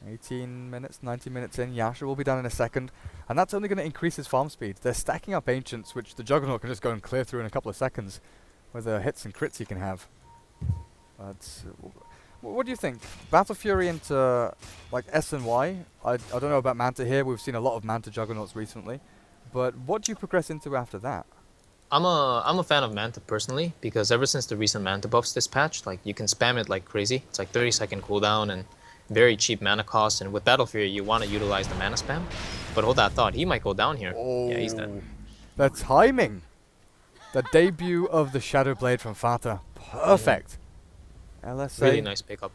18 minutes, 90 minutes in, Yasha will be done in a second, and that's only going to increase his farm speed. They're stacking up Ancients, which the Juggernaut can just go and clear through in a couple of seconds, with the hits and crits he can have. But what do you think? Battle Fury into like S and Y? I don't know about Manta here. We've seen a lot of Manta Juggernauts recently, but what do you progress into after that? I'm a fan of Manta personally because ever since the recent Manta buffs this patch, like you can spam it like crazy. It's like 30-second cooldown and very cheap mana cost. And with Battle Fury, you want to utilize the mana spam. But hold that thought, he might go down here. Yeah, he's dead. The timing! The debut of the Shadow Blade from Fata. Perfect! LSA Really nice pickup.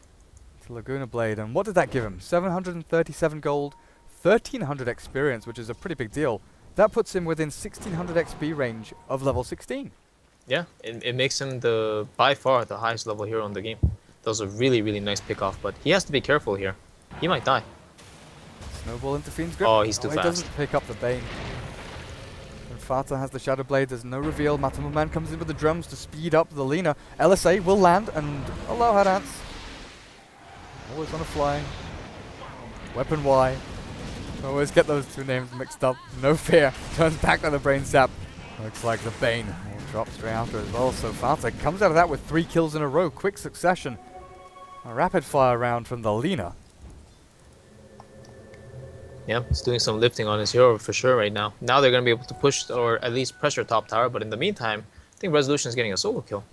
to Laguna Blade. And what did that give him? 737 gold, 1300 experience, which is a pretty big deal. That puts him within 1600 XP range of level 16. Yeah, it makes him by far the highest level hero in the game. That was a really, really nice pick off, but he has to be careful here. He might die. Snowball into Fiend's Grip. Oh, he's too He fast. doesn't pick up the Bane. And Fata has the Shadow Blade. There's no reveal. Matamu Man comes in with the drums to speed up the Lina. LSA will land and aloha dance. Always on a fly. Weapon Y. Always get those two names mixed up. No fear. Turns back to the Brain Sap. Looks like the Bane will drop straight after as well. So Fata comes out of that with 3 kills in a row. Quick succession. A rapid fire round from the Lina. Yeah, he's doing some lifting on his hero for sure right now. Now they're going to be able to push or at least pressure top tower, but in the meantime, I think Resolution is getting a solo kill.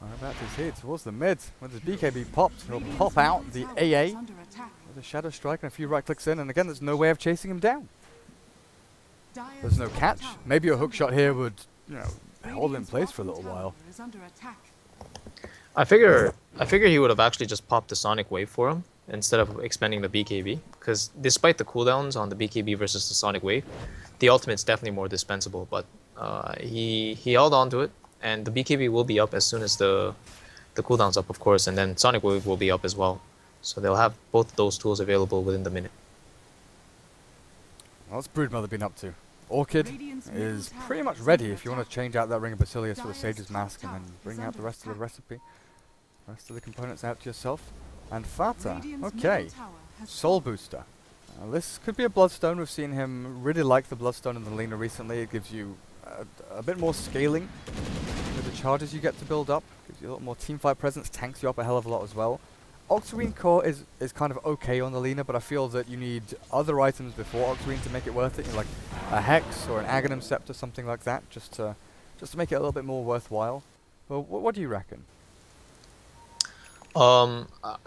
About to hit towards the mid. When the BKB popped, he'll pop out the AA Under attack. with a Shadow Strike and a few right clicks in, and again, there's no way of chasing him down. There's no catch. Maybe a hook shot here would, hold him in place for a little while. Is under attack. I figure he would have actually just popped the Sonic Wave for him instead of expending the BKB, because despite the cooldowns on the BKB versus the Sonic Wave, the ultimate's definitely more dispensable, but he held on to it, and the BKB will be up as soon as the cooldown's up, of course, and then Sonic Wave will be up as well. So they'll have both those tools available within the minute. What's Broodmother been up to? Orchid is pretty much ready if you want to change out that Ring of Basilius for the Sage's Mask and then bring out the rest of the recipe. Rest of the components out to yourself. And Fata, okay. Soul Booster. This could be a Bloodstone. We've seen him really like the Bloodstone in the Lina recently. It gives you a bit more scaling with the charges you get to build up. Gives you a lot more teamfight presence, tanks you up a hell of a lot as well. Octarine Core is kind of okay on the Lina, but I feel that you need other items before Octarine to make it worth it. Like a Hex or an Aghanim Scepter, something like that, just to make it a little bit more worthwhile. Well, what do you reckon?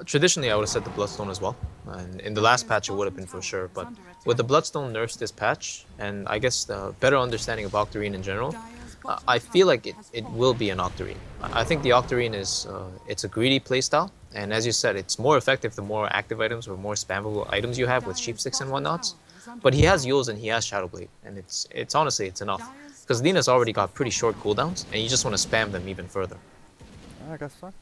Traditionally, I would have said the Bloodstone as well, and in the last patch it would have been for sure. But with the Bloodstone nerfs this patch, and I guess the better understanding of Octarine in general, I feel like it will be an Octarine. I think the Octarine is it's a greedy playstyle, and as you said, it's more effective the more active items or more spammable items you have with Sheepsticks and whatnots. But he has Yules and he has Shadowblade, and it's honestly it's enough because Lina's already got pretty short cooldowns, and you just want to spam them even further. I guess so.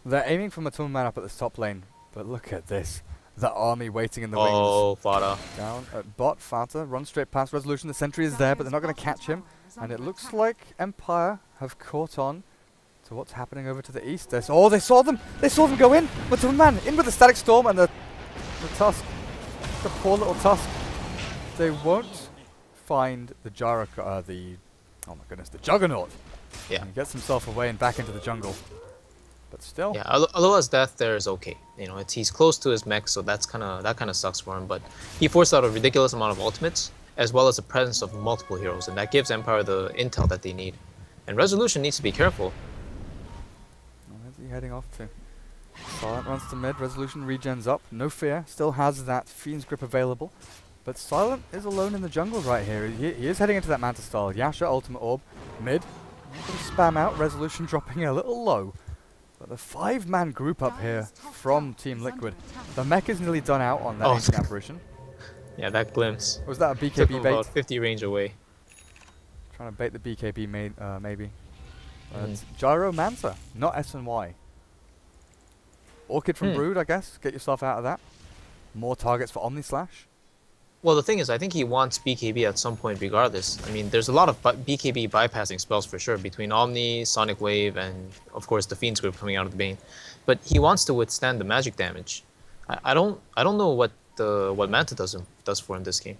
They're aiming for Matuma Man up at this top lane, but look at this. The army waiting in the wings. Oh, Fada. Down at bot, Fata, run straight past Resolution. The sentry is there, but they're not going to catch him. And it looks like Empire have caught on to what's happening over to the east. Oh, they saw them! They saw them go in! Matuma Man in with the Static Storm and the Tusk. The poor little Tusk. They won't find the oh my goodness, the Juggernaut. Yeah. And he gets himself away and back into the jungle. But still. Yeah, Aloha's death there is okay. You know, he's close to his mech, so that kind of sucks for him. But he forced out a ridiculous amount of ultimates, as well as the presence of multiple heroes, and that gives Empire the intel that they need. And Resolution needs to be careful. Where's he heading off to? Silent runs to mid. Resolution regens up. No fear. Still has that Fiend's Grip available. But Silent is alone in the jungle right here. He is heading into that Manta style. Yasha, Ultimate Orb, mid. Spam out. Resolution dropping a little low. But the 5-man group up here from Team Liquid. The mech is nearly done out on that ancient apparition. Yeah, that glimpse. Was that a Took him BKB bait? about 50 range away. Trying to bait the BKB maybe. Gyro Manta, not S&Y. Orchid from Brood, I guess. Get yourself out of that. More targets for Omni Slash. Well, the thing is, I think he wants BKB at some point regardless. I mean, there's a lot of BKB bypassing spells for sure, between Omni, Sonic Wave, and of course the Fiend's Grip coming out of the Bane. But he wants to withstand the magic damage. I don't know what Manta does for him this game.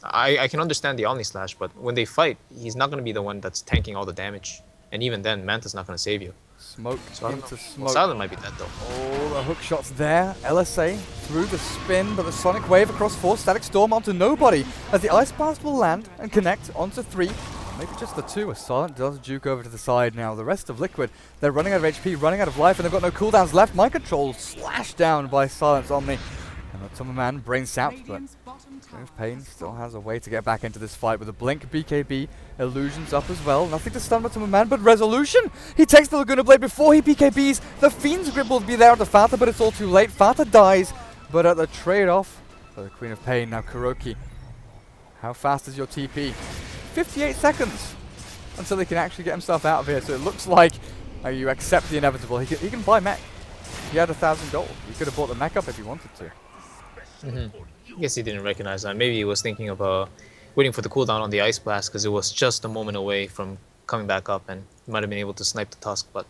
I can understand the Omni Slash, but when they fight, he's not going to be the one that's tanking all the damage. And even then, Manta's not going to save you. Smoke into smoke. Silent might be dead though. Oh, the hook shot's there. LSA through the spin, but the Sonic Wave across 4. Static Storm onto nobody. As the Ice Blast will land and connect onto 3. Maybe just the 2. As Silent does juke over to the side now. The rest of Liquid, they're running out of HP, running out of life, and they've got no cooldowns left. Mind Control slashed down by Silent's Omni. And the Tummer Man brains out, but Pain still has a way to get back into this fight with a Blink, BKB, Illusions up as well. Nothing to stun Tummer Man, but Resolution! He takes the Laguna Blade before he BKBs. The Fiend's Grip will be there after Fata, but it's all too late. Fata dies, but at the trade-off for the Queen of Pain. Now Kuroki, how fast is your TP? 58 seconds until he can actually get himself out of here. So it looks like you accept the inevitable. He can buy mech. He had 1,000 gold. He could have bought the mech up if he wanted to. I guess he didn't recognize that. Maybe he was thinking of waiting for the cooldown on the Ice Blast because it was just a moment away from coming back up, and he might have been able to snipe the Tusk. But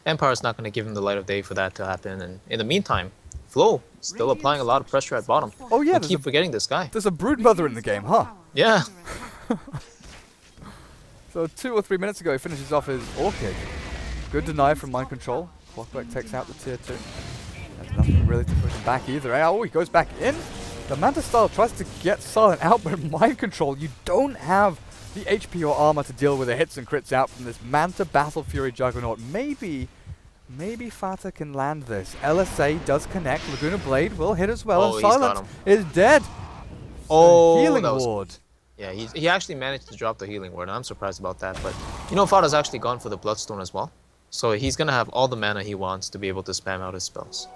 Empire's not going to give him the light of day for that to happen. And in the meantime, Flo still applying a lot of pressure at bottom. Oh yeah, we keep forgetting this guy. There's a Brood Mother in the game, huh? Yeah. So 2 or 3 minutes ago, he finishes off his Orchid. Good deny from Mind Control. Clockwork takes out the tier 2. There's nothing really to push him back either. Oh, he goes back in. The Manta style tries to get Silent out, but Mind Control, you don't have the HP or armor to deal with the hits and crits out from this Manta Battle Fury Juggernaut. Maybe Fata can land this. LSA does connect. Laguna Blade will hit as well, and Silent is dead. Oh, healing ward. Yeah, he actually managed to drop the healing ward. I'm surprised about that, but you know, Fata's actually gone for the Bloodstone as well. So he's going to have all the mana he wants to be able to spam out his spells.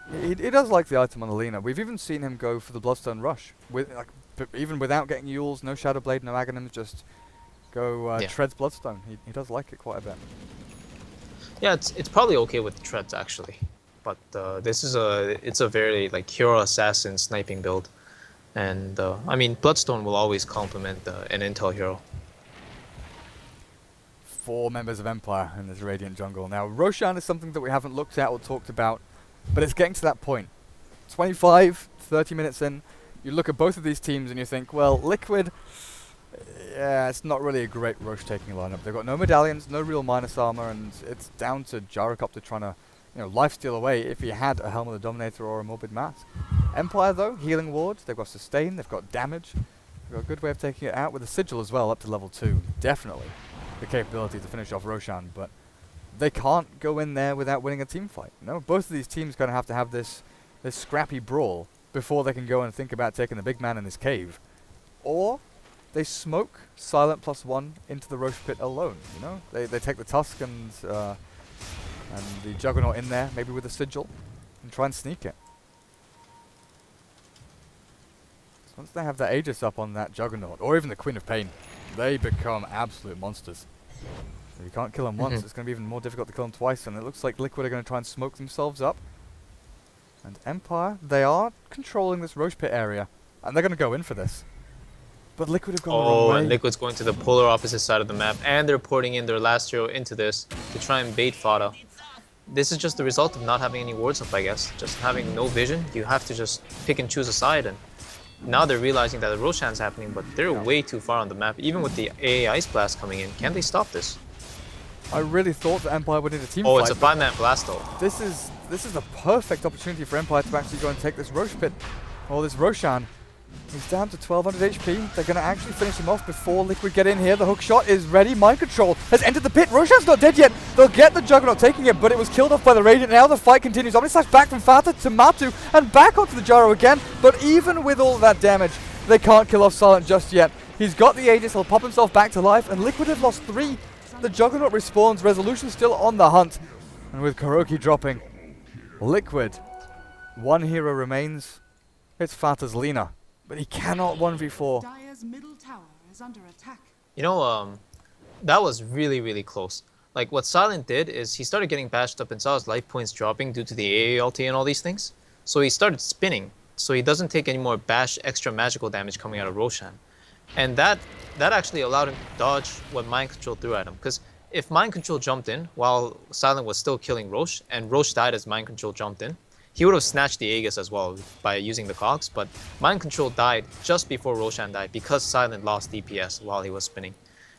Yeah. He does like the item on the Lina. We've even seen him go for the Bloodstone Rush, with even without getting Yules, no Shadow Blade, no Aghanims, just go Treads Bloodstone. He does like it quite a bit. Yeah, it's probably okay with Treads actually, but this is it's a very like hero assassin sniping build, and I mean Bloodstone will always complement an intel hero. 4 members of Empire in this Radiant jungle. Now, Roshan is something that we haven't looked at or talked about, but it's getting to that point. 25, 30 minutes in, you look at both of these teams and you think, well, Liquid, yeah, it's not really a great Roche taking lineup. They've got no medallions, no real minus armor, and it's down to Gyrocopter trying to, lifesteal away if he had a Helm of the Dominator or a Morbid Mask. Empire, though, healing wards, they've got sustain, they've got damage. They've got a good way of taking it out with a Sigil as well, up to level 2. Definitely the capability to finish off Roshan, but they can't go in there without winning a team fight. No, both of these teams going to have this scrappy brawl before they can go and think about taking the big man in this cave. Or they smoke Silent +1 into the Roche pit alone, you know? They take the Tusk and the Juggernaut in there, maybe with a Sigil, and try and sneak it. So once they have the Aegis up on that Juggernaut, or even the Queen of Pain, they become absolute monsters. If you can't kill them once, it's going to be even more difficult to kill them twice, and it looks like Liquid are going to try and smoke themselves up. And Empire, they are controlling this Roche pit area, and they're going to go in for this. But Liquid have gone the wrong way. And Liquid's going to the polar opposite side of the map, and they're porting in their last hero into this to try and bait Fada. This is just the result of not having any wards up, I guess. Just having no vision. You have to just pick and choose a side, and now they're realizing that the Roshan's happening, but they're way too far on the map. Even with the AA Ice Blast coming in, can they stop this? I really thought that Empire would need a team Oh, fight. it's a 5-man blast though. This is a perfect opportunity for Empire to actually go and take this Roche pit, or this Roshan. He's down to 1200 HP. They're going to actually finish him off before Liquid get in here. The hook shot is ready. Mind Control has entered the pit. Roshan's not dead yet. They'll get the Juggernaut taking it, but it was killed off by the Radiant. Now the fight continues. Omnislash back from Fata to Matu and back onto the Gyro again. But even with all that damage, they can't kill off Silent just yet. He's got the Aegis. He'll pop himself back to life, and Liquid have lost 3. The Juggernaut respawns. Resolution still on the hunt. And with Kuroki dropping, Liquid, one hero remains. It's Fata's Lina. But he cannot 1v4. Dire's middle tower is under attack. You know, that was really, really close. Like, what Silent did is he started getting bashed up and saw his life points dropping due to the AA ulti and all these things. So he started spinning, so he doesn't take any more bash extra magical damage coming out of Roshan. And that actually allowed him to dodge what Mind Control threw at him. Because if Mind Control jumped in while Silent was still killing Roche, and Roche died as Mind Control jumped in, he would have snatched the Aegis as well by using the cogs, but Mind Control died just before Roshan died because Silent lost DPS while he was spinning.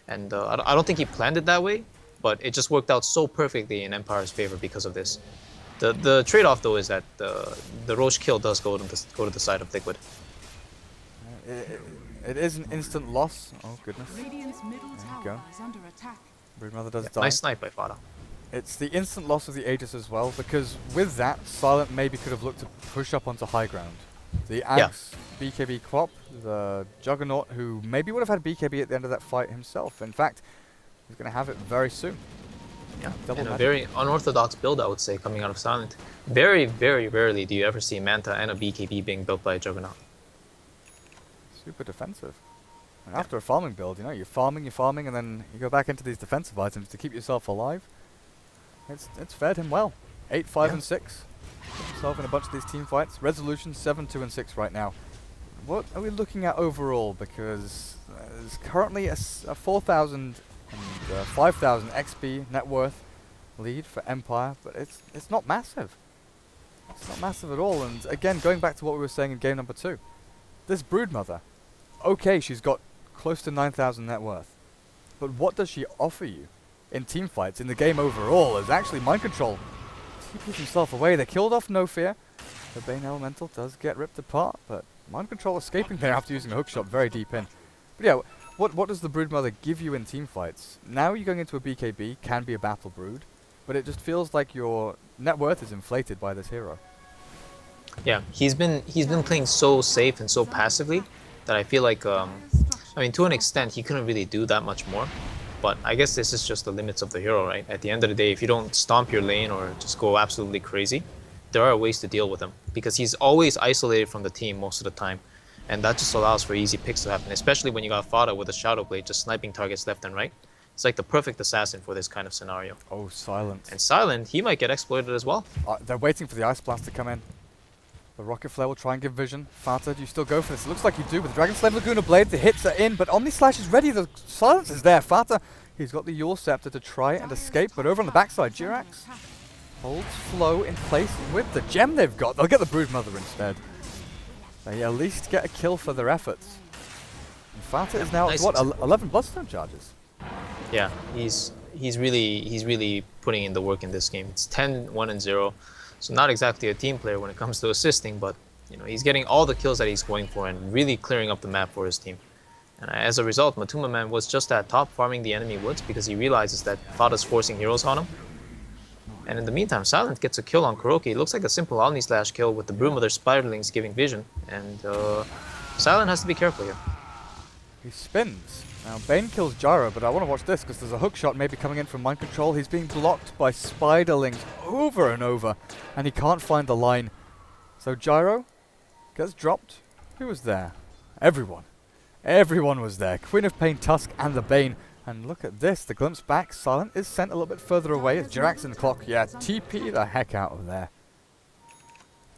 And I don't think he planned it that way, but it just worked out so perfectly in Empire's favor because of this. The trade-off though is that the Roche kill does go to the side of Liquid. It is an instant loss. Oh goodness. Radiant's middle tower is under attack. Broodmother does die. Nice snipe by Fada. It's the instant loss of the Aegis as well, because with that, Silent maybe could have looked to push up onto high ground. The Axe, BKB Quap, the Juggernaut, who maybe would have had BKB at the end of that fight himself. In fact, he's going to have it very soon. Yeah, Double and a magic. very unorthodox build, I would say, coming out of Silent. Very, very rarely do you ever see Manta and a BKB being built by a Juggernaut. Super defensive. And after a farming build, you know, you're farming, and then you go back into these defensive items to keep yourself alive. It's fared him well. 8, 5, and 6. Put himself in a bunch of these team fights. Resolution 7, 2, and 6 right now. What are we looking at overall? Because there's currently a 4,000 and 5,000 XP net worth lead for Empire, but it's not massive. It's not massive at all. And again, going back to what we were saying in game number 2, this Broodmother, okay, she's got close to 9,000 net worth, but what does she offer you in team fights, in the game overall? Is actually Mind Control. He puts himself away. They killed off No Fear. The Bane Elemental does get ripped apart, but Mind Control escaping there after using a hookshot very deep in. But yeah, what does the Broodmother give you in team fights? Now you're going into a BKB, can be a Battle Brood, but it just feels like your net worth is inflated by this hero. Yeah, he's been playing so safe and so passively that I feel like, I mean, to an extent, he couldn't really do that much more. But I guess this is just the limits of the hero, right? At the end of the day, if you don't stomp your lane or just go absolutely crazy, there are ways to deal with him. Because he's always isolated from the team most of the time. And that just allows for easy picks to happen, especially when you got Fada with a Shadow Blade just sniping targets left and right. It's like the perfect assassin for this kind of scenario. Oh, Silent. And Silent, he might get exploited as well. They're waiting for the Ice Blast to come in. The Rocket Flare will try and give vision. Fata, do you still go for this? It looks like you do with the Dragon Slave Laguna Blade. The hits are in, but Omni Slash is ready. The silence is there. Fata, he's got the Yule Scepter to try and escape, but over on the backside, Jirax holds Flow in place with the gem they've got. They'll get the Broodmother instead. They at least get a kill for their efforts. And Fata is now, nice. what, 11 Bloodstone charges? Yeah, he's really putting in the work in this game. It's 10, 1, and 0. So not exactly a team player when it comes to assisting, but you know, he's getting all the kills that he's going for and really clearing up the map for his team. And as a result, Matuma Man was just at top farming the enemy woods because he realizes that Fada's forcing heroes on him. And in the meantime, Silent gets a kill on Kuroki. It looks like a simple Omni Slash kill with the Broodmother Spiderlings giving vision. And Silent has to be careful here. He spins. Now Bane kills Gyro, but I want to watch this because there's a hook shot maybe coming in from Mind Control. He's being blocked by Spiderlings over and over, and he can't find the line. So Gyro gets dropped. Who was there? Everyone. Everyone was there. Queen of Pain, Tusk, and the Bane. And look at this. The glimpse back. Silent is sent a little bit further away as Jirax in the clock. Yeah, TP the heck out of there.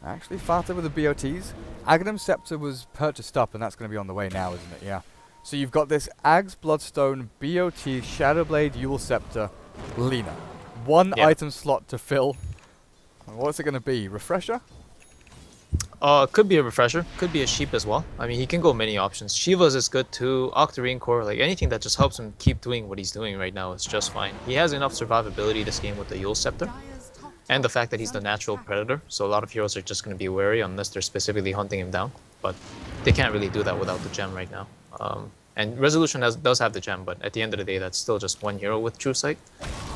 Actually, Fata with the BOTs. Aghanim Scepter was purchased up, and that's going to be on the way now, isn't it? Yeah. So you've got this Ags, Bloodstone, BOT, Shadowblade, Yule Scepter, Lina. One item slot to fill. And what's it going to be? Refresher? Could be a refresher, could be a sheep as well. I mean, he can go many options. Shiva's is good too, Octarine Core, like anything that just helps him keep doing what he's doing right now is just fine. He has enough survivability this game with the Yule Scepter, and the fact that he's the natural predator, so a lot of heroes are just going to be wary unless they're specifically hunting him down. But they can't really do that without the gem right now. And Resolution does have the gem, but at the end of the day, that's still just one hero with True Sight.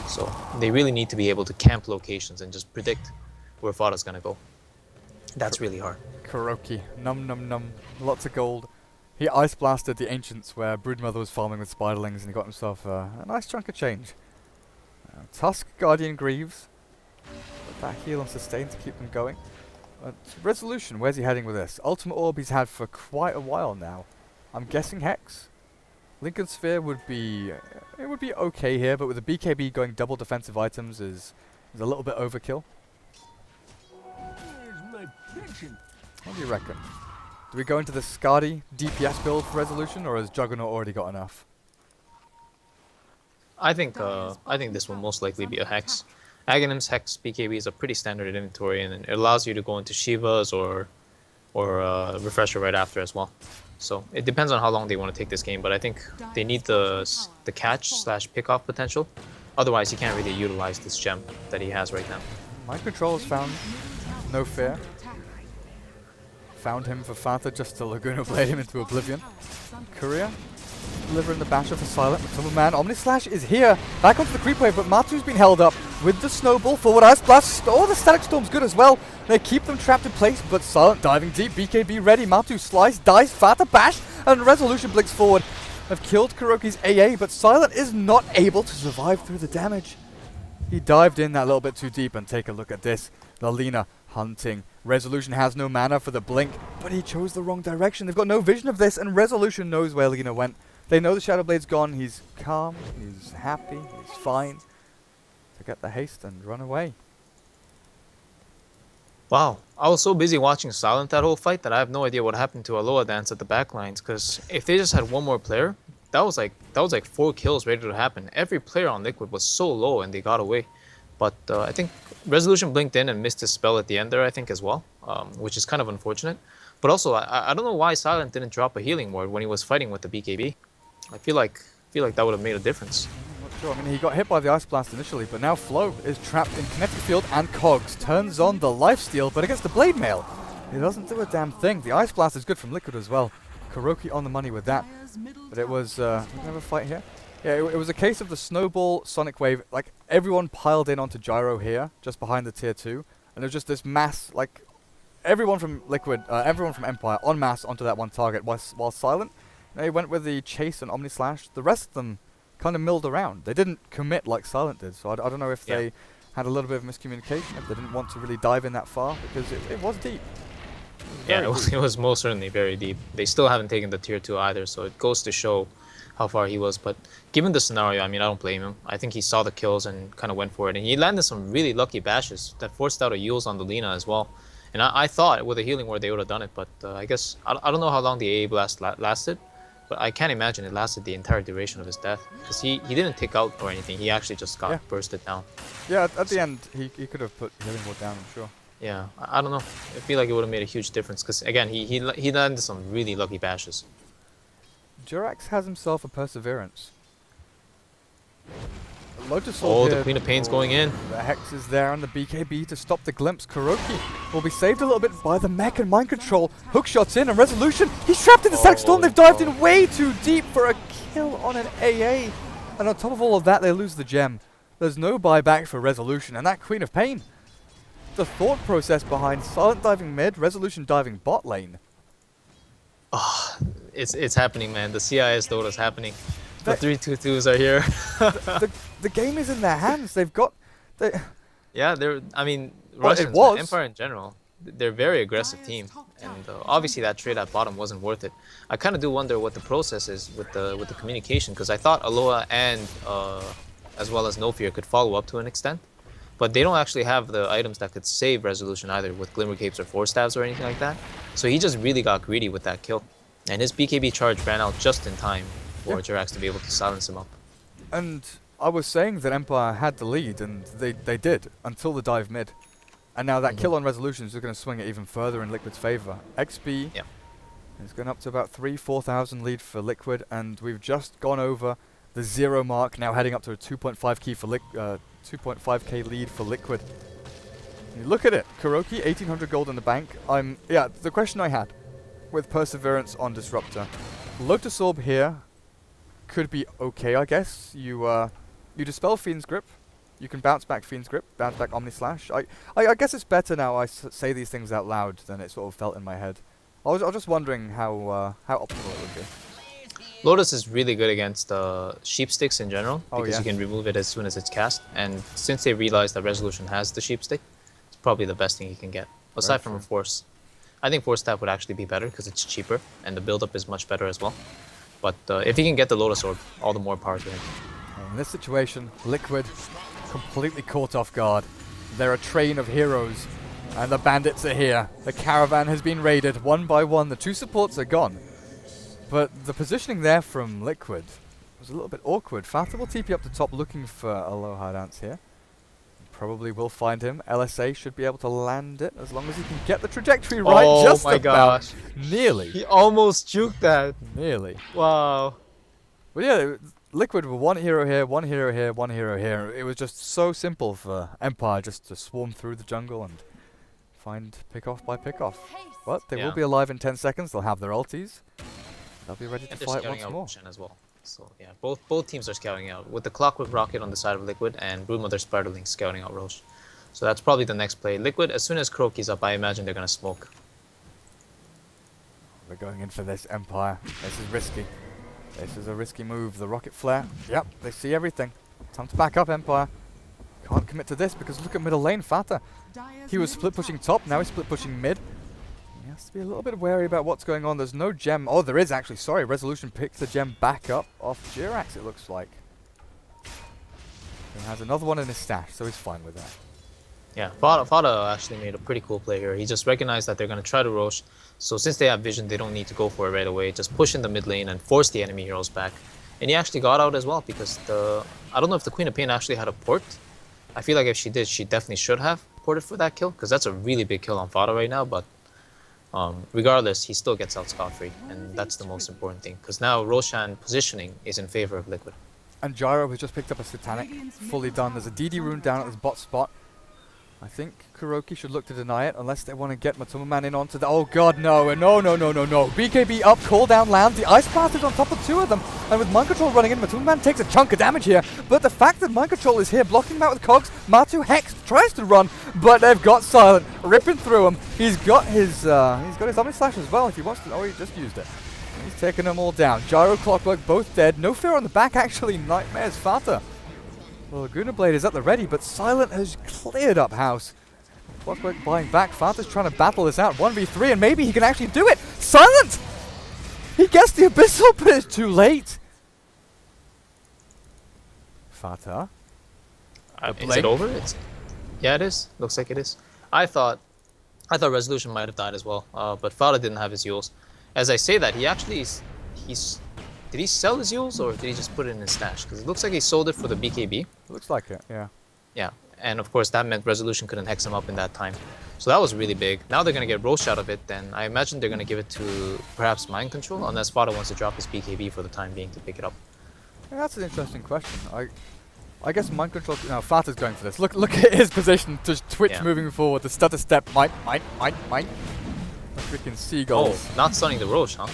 So they really need to be able to camp locations and just predict where Fada's going to go. That's really hard. Kuroki. Num num num. Lots of gold. He ice blasted the Ancients where Broodmother was farming with Spiderlings and he got himself a nice chunk of change. Tusk, Guardian Greaves. Put that heal on sustain to keep them going. Resolution, where's he heading with this? Ultimate Orb he's had for quite a while now. I'm guessing Hex. Lincoln Sphere would be it would be okay here, but with the BKB going double defensive items is a little bit overkill. What do you reckon? Do we go into the Skadi DPS build for Resolution, or has Juggernaut already got enough? I think this will most likely be a Hex. Aghanim's Hex BKBs are pretty standard inventory, and it allows you to go into Shiva's or Refresher right after as well. So it depends on how long they want to take this game, but I think they need the catch/pick-off potential. Otherwise, he can't really utilize this gem that he has right now. Mind Control has found no fear. Found him for Fata just to Laguna Blade him into oblivion. Courier delivering the basher for Silent. McTumble Man. Omni Slash is here. Back onto the creep wave, but Matu's been held up with the snowball. Forward Ice Blast. Oh, the Static Storm's good as well. They keep them trapped in place, but Silent diving deep. BKB ready. Matu slice, dice, Fata bash, and Resolution blinks forward. Have killed Kuroki's AA, but Silent is not able to survive through the damage. He dived in that little bit too deep, and take a look at this. The Lina hunting. Resolution has no mana for the blink, but he chose the wrong direction. They've got no vision of this, and Resolution knows where Lina went. They know the Shadowblade's gone. He's calm, he's happy, he's fine to get the haste and run away. Wow, I was so busy watching Silent that whole fight that I have no idea what happened to Aloha Dance at the backlines, because if they just had one more player, that was like 4 kills ready to happen. Every player on Liquid was so low and they got away. But I think Resolution blinked in and missed his spell at the end there, I think, as well, which is kind of unfortunate. But also, I don't know why Silent didn't drop a healing ward when he was fighting with the BKB. I feel like that would have made a difference. I'm not sure. I mean, he got hit by the Ice Blast initially, but now Flo is trapped in Kinetic Field, and Cogs turns on the lifesteal, but against the Blade Mail, it doesn't do a damn thing. The Ice Blast is good from Liquid as well. Kuroki on the money with that. But it was, we can have a fight here. Yeah, it was a case of the Snowball, Sonic Wave, like everyone piled in onto Gyro here, just behind the tier 2, and there's just this mass, like everyone from Liquid, everyone from Empire en masse onto that one target, while Silent, they went with the Chase and Omni Slash. The rest of them kind of milled around. They didn't commit like Silent did, so I don't know if they had a little bit of miscommunication, if they didn't want to really dive in that far, because it was deep. It was most certainly very deep. They still haven't taken the tier 2 either, so it goes to show how far he was. But given the scenario, I mean, I don't blame him. I think he saw the kills and kind of went for it. And he landed some really lucky bashes that forced out a Yules on the Lina as well. And I thought with a healing ward they would have done it, but I guess, I don't know how long the AA blast lasted, but I can't imagine it lasted the entire duration of his death. Because he didn't tick out or anything, he actually just got bursted down. Yeah, at the end, he could have put healing ward down, I'm sure. Yeah, I don't know. I feel like it would have made a huge difference, because again, he landed some really lucky bashes. Jirax has himself a Perseverance. Lotus Oh, the Queen of Pain's going in. The Hex is there on the BKB to stop the glimpse. Kuroki will be saved a little bit by the mech and Mind Control. Hook shots in and Resolution. He's trapped in the Static Storm. They've dived in way too deep for a kill on an AA. And on top of all of that, they lose the gem. There's no buyback for Resolution, and that Queen of Pain. The thought process behind Silent diving mid, Resolution diving bot lane. Oh, it's happening, man. The CIS Dota's happening. The That- 3-2-2s are here. The game is in their hands. They've got... Yeah, I mean, Well, it Russians, was. Empire in general, they're a very aggressive team, and obviously that trade at bottom wasn't worth it. I kind of do wonder what the process is with the communication, because I thought Aloha and as well as No Fear could follow up to an extent, but they don't actually have the items that could save Resolution either with Glimmer Capes or Force Stabs or anything like that. So he just really got greedy with that kill, and his BKB charge ran out just in time for Jirax to be able to silence him up. And I was saying that Empire had the lead, and they did, until the dive mid. And now that kill on Resolutions is going to swing it even further in Liquid's favor. XP is going up to about 4,000 lead for Liquid, and we've just gone over the 0 mark, now heading up to a 2.5k lead for Liquid. You look at it, Kuroki, 1,800 gold in the bank. The question I had with Perseverance on Disruptor, Lotus Orb here could be okay, I guess. You dispel Fiend's Grip, you can bounce back Fiend's Grip, bounce back Omni Slash. I guess it's better now I say these things out loud than it sort of felt in my head. I was just wondering how optimal it would be. Lotus is really good against sheep sticks in general, Oh, because yeah. you can remove it as soon as it's cast, and since they realized that Resolution has the sheep stick, it's probably the best thing he can get, aside from a Force. I think Force Stab would actually be better because it's cheaper, and the build-up is much better as well. But if he can get the Lotus Orb, all the more power to him. In this situation, Liquid completely caught off guard. They're a train of heroes, and the bandits are here. The caravan has been raided one by one. The 2 supports are gone. But the positioning there from Liquid was a little bit awkward. Fata will TP up the top looking for Aloha Dance here. Probably will find him. LSA should be able to land it as long as he can get the trajectory right. Oh Just my about. gosh. Nearly. He almost juked that. Nearly. Wow. But yeah, Liquid were one hero here, one hero here, one hero here. It was just so simple for Empire just to swarm through the jungle and find pick-off by pick-off. But they will be alive in 10 seconds. They'll have their ultis. They'll be ready to And they're fight scouting once out more. Roshan as well. So yeah, both teams are scouting out, with the Clockwork Rocket on the side of Liquid and Broodmother Spiderling scouting out Roche. So that's probably the next play. Liquid, as soon as Kuroki's up, I imagine they're gonna smoke. We're going in for this, Empire. This is risky. This is a risky move. The rocket flare. Yep, they see everything. Time to back up, Empire. Can't commit to this because look at middle lane, Fata. He was split pushing top, now he's split pushing mid. He has to be a little bit wary about what's going on. There's no gem. Oh, there is actually. Sorry, Resolution picks the gem back up off Jirax, it looks like. He has another one in his stash, so he's fine with that. Yeah, Fada actually made a pretty cool play here. He just recognized that they're gonna try to Roche, so since they have vision, they don't need to go for it right away. Just push in the mid lane and force the enemy heroes back. And he actually got out as well, because I don't know if the Queen of Pain actually had a port. I feel like if she did, she definitely should have ported for that kill, because that's a really big kill on Fada right now. But regardless, he still gets out scot-free, and that's the most important thing, because now Roshan positioning is in favor of Liquid. And Gyro has just picked up a Satanic, fully done. There's a DD rune down at this bot spot. I think Kuroki should look to deny it, unless they want to get Matuma Man in onto the... Oh god, no, no, no, no, no, no. BKB up, call down, land. The Ice Blast is on top of 2 of them. And with Mind Control running in, Matuma Man takes a chunk of damage here. But the fact that Mind Control is here, blocking him out with Cogs, Matu Hex tries to run, but they've got Silent, ripping through him. He's got his Omni Slash as well if he wants to... Oh, he just used it. He's taking them all down. Gyro, Clockwork, both dead. No Fear on the back, actually. Nightmares, Fata. Well, Laguna Blade is at the ready, but Silent has cleared up house. Clockwork buying back. Fata's trying to battle this out. 1v3, and maybe he can actually do it. Silent! He gets the Abyssal, but it's too late. Fata. Is it over? Yeah, it is. Looks like it is. I thought Resolution might have died as well, but Fada didn't have his Yules. As I say that, he actually did he sell his Yules, or did he just put it in his stash? Because it looks like he sold it for the BKB. Looks like it, yeah. Yeah, and of course that meant Resolution couldn't hex him up in that time. So that was really big. Now they're going to get Roche out of it, then I imagine they're going to give it to perhaps Mind Control, unless Fada wants to drop his BKB for the time being to pick it up. Yeah, that's an interesting question. I guess Mind Control... No, Fata's going for this. Look at his position to Twitch moving forward. The stutter step. Might. The freaking seagulls. Oh, not stunning the Roche, huh?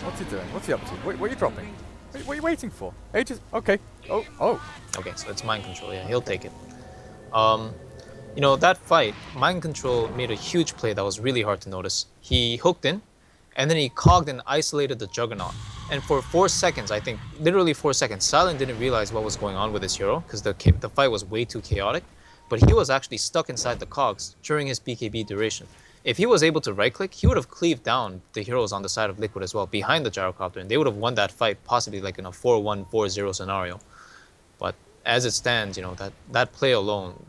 What's he doing? What's he up to? What are you dropping? What are you waiting for? Ages. Okay. Oh. Okay, so it's mind control. Yeah, he'll take it. You know, that fight, mind control made a huge play that was really hard to notice. He hooked in, and then he cogged and isolated the Juggernaut. And for 4 seconds, I think, literally 4 seconds, Silent didn't realize what was going on with his hero because the fight was way too chaotic. But he was actually stuck inside the cogs during his BKB duration. If he was able to right-click, he would have cleaved down the heroes on the side of Liquid as well, behind the gyrocopter, and they would have won that fight, possibly like in a 4-1, 4-0 scenario. But as it stands, you know, that play alone,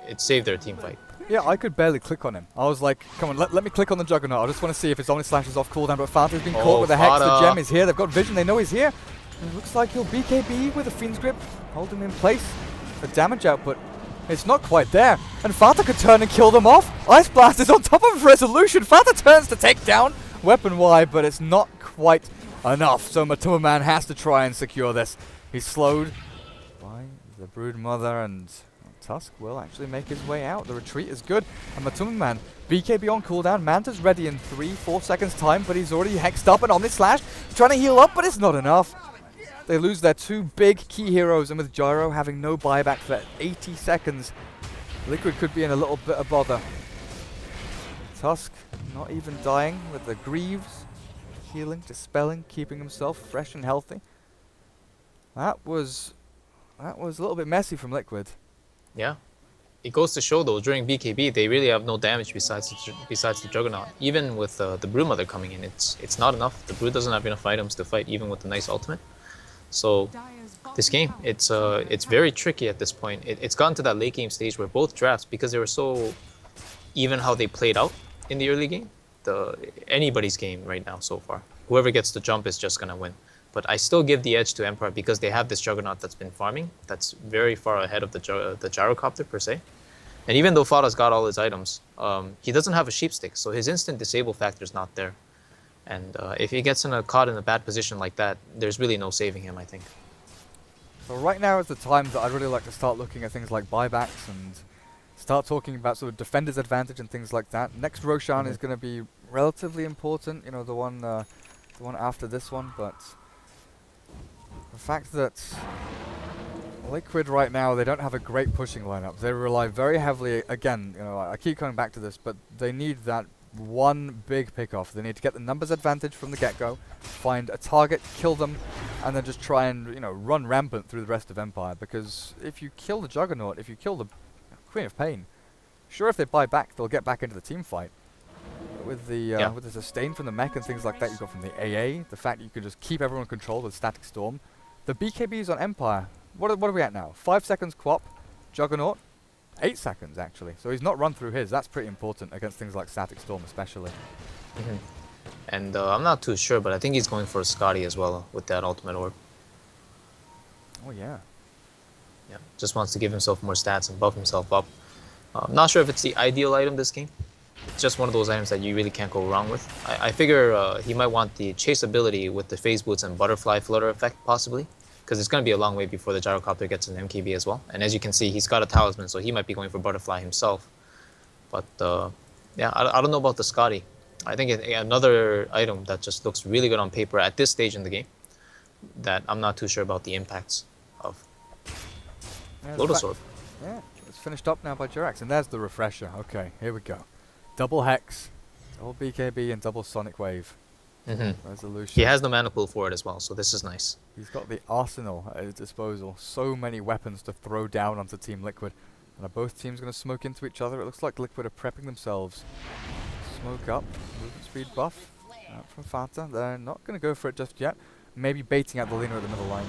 it saved their team fight. Yeah, I could barely click on him. I was like, come on, let me click on the Juggernaut. I just want to see if his Omni Slash is off cooldown, but Fanta's been caught with the Hex. The gem is here. They've got vision. They know he's here. And it looks like he'll BKB with a Fiend's Grip, holding him in place. The damage output, it's not quite there. And Fanta could turn and kill them off. Ice Blast is on top of Resolution. Fanta turns to take down Weapon Y, but it's not quite enough. So Matuma Man has to try and secure this. He's slowed by the Brood Mother, and Tusk will actually make his way out. The retreat is good. And Matuma Man, BKB on cooldown. Manta's ready in 3-4 seconds time, but he's already hexed up and Omni Slash. He's trying to heal up, but it's not enough. They lose their two big key heroes, and with Gyro having no buyback for 80 seconds, Liquid could be in a little bit of bother. Tusk not even dying with the Greaves, healing, dispelling, keeping himself fresh and healthy. That was a little bit messy from Liquid. Yeah. It goes to show though, during BKB, they really have no damage besides the Juggernaut. Even with the Brood Mother coming in, it's not enough. The Brood doesn't have enough items to fight, even with the nice ultimate. So this game, it's very tricky at this point. It's gotten to that late game stage where both drafts, because they were so even how they played out in the early game, anybody's game right now so far. Whoever gets the jump is just gonna win. But I still give the edge to Empire because they have this Juggernaut that's been farming, that's very far ahead of the Gyrocopter per se. And even though Fada's got all his items, he doesn't have a sheep stick, so his instant disable factor is not there. And if he gets caught in a bad position like that, there's really no saving him, I think. So right now is the time that I'd really like to start looking at things like buybacks and start talking about sort of defender's advantage and things like that. Next Roshan is going to be relatively important, you know, the one after this one, but the fact that Liquid right now, they don't have a great pushing lineup. They rely very heavily, again, you know, I keep coming back to this, but they need that one big pick-off. They need to get the numbers advantage from the get-go, find a target, kill them, and then just try and, you know, run rampant through the rest of Empire. Because if you kill the Juggernaut, if you kill the Queen of Pain, sure, if they buy back, they'll get back into the team fight. But with the sustain from the mech and things like that, you got from the AA, the fact that you can just keep everyone controlled with Static Storm. The BKBs on Empire, what are we at now? 5 seconds Quap, Juggernaut, 8 seconds actually. So he's not run through his. That's pretty important against things like Static Storm especially. And I'm not too sure, but I think he's going for a Scotty as well with that ultimate orb. Oh yeah. Yeah, just wants to give himself more stats and buff himself up. I'm not sure if it's the ideal item this game. It's just one of those items that you really can't go wrong with. I figure he might want the chase ability with the phase boots and butterfly flutter effect possibly, because it's going to be a long way before the Gyrocopter gets an MKB as well. And as you can see, he's got a talisman, so he might be going for butterfly himself. But yeah, I don't know about the Scotty. I think another item that just looks really good on paper at this stage in the game that I'm not too sure about the impacts of. Yeah, Lotus Orb. Yeah, it's finished up now by Jirax, and there's the refresher. Okay, here we go. Double Hex, double BKB, and double Sonic Wave. Resolution. He has the mana pool for it as well, so this is nice. He's got the arsenal at his disposal. So many weapons to throw down onto Team Liquid. And are both teams going to smoke into each other? It looks like Liquid are prepping themselves. Smoke up, movement speed buff out from Fanta. They're not going to go for it just yet. Maybe baiting out the Lina at the middle line.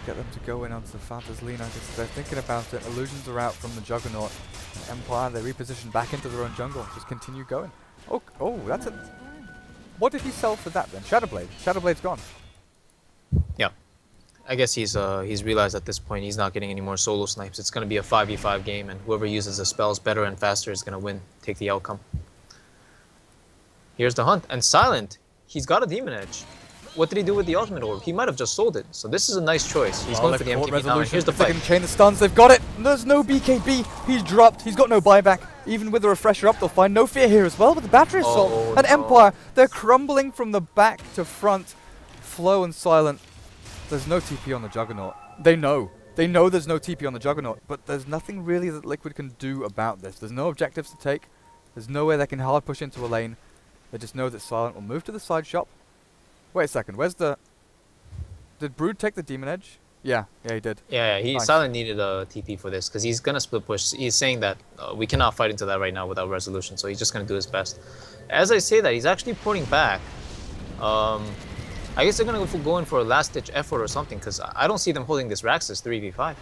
Get them to go in onto Fanta's Lina. Just they're thinking about it. Illusions are out from the Juggernaut. And Empire, they reposition back into their own jungle. Just continue going. Oh, that's a... What did he sell for that then? Shadowblade. Shadowblade's gone. Yeah. I guess he's realized at this point he's not getting any more solo snipes. It's going to be a 5v5 game, and whoever uses the spells better and faster is going to win, take the outcome. Here's the hunt. And Silent, he's got a Demon Edge. What did he do with the ultimate orb? He might have just sold it. So this is a nice choice. He's going for the MKB now. Here's the fight. They can chain the stuns. They've got it. There's no BKB. He's dropped. He's got no buyback. Even with the refresher up, they'll find no fear here as well. But the battery assault and Empire, they're crumbling from the back to front. Flow and Silent, there's no TP on the Juggernaut. They know. They know there's no TP on the Juggernaut, but there's nothing really that Liquid can do about this. There's no objectives to take. There's no way they can hard push into a lane. They just know that Silent will move to the side shop. Wait a second, where's the... Did Brood take the Demon Edge? Yeah, he did. Yeah, he Nice. Silent needed a TP for this because he's gonna split push. He's saying that we cannot fight into that right now without resolution, so he's just gonna do his best. As I say that, he's actually porting back. I guess they're gonna go in for a last-ditch effort or something because I don't see them holding this Raxus 3v5.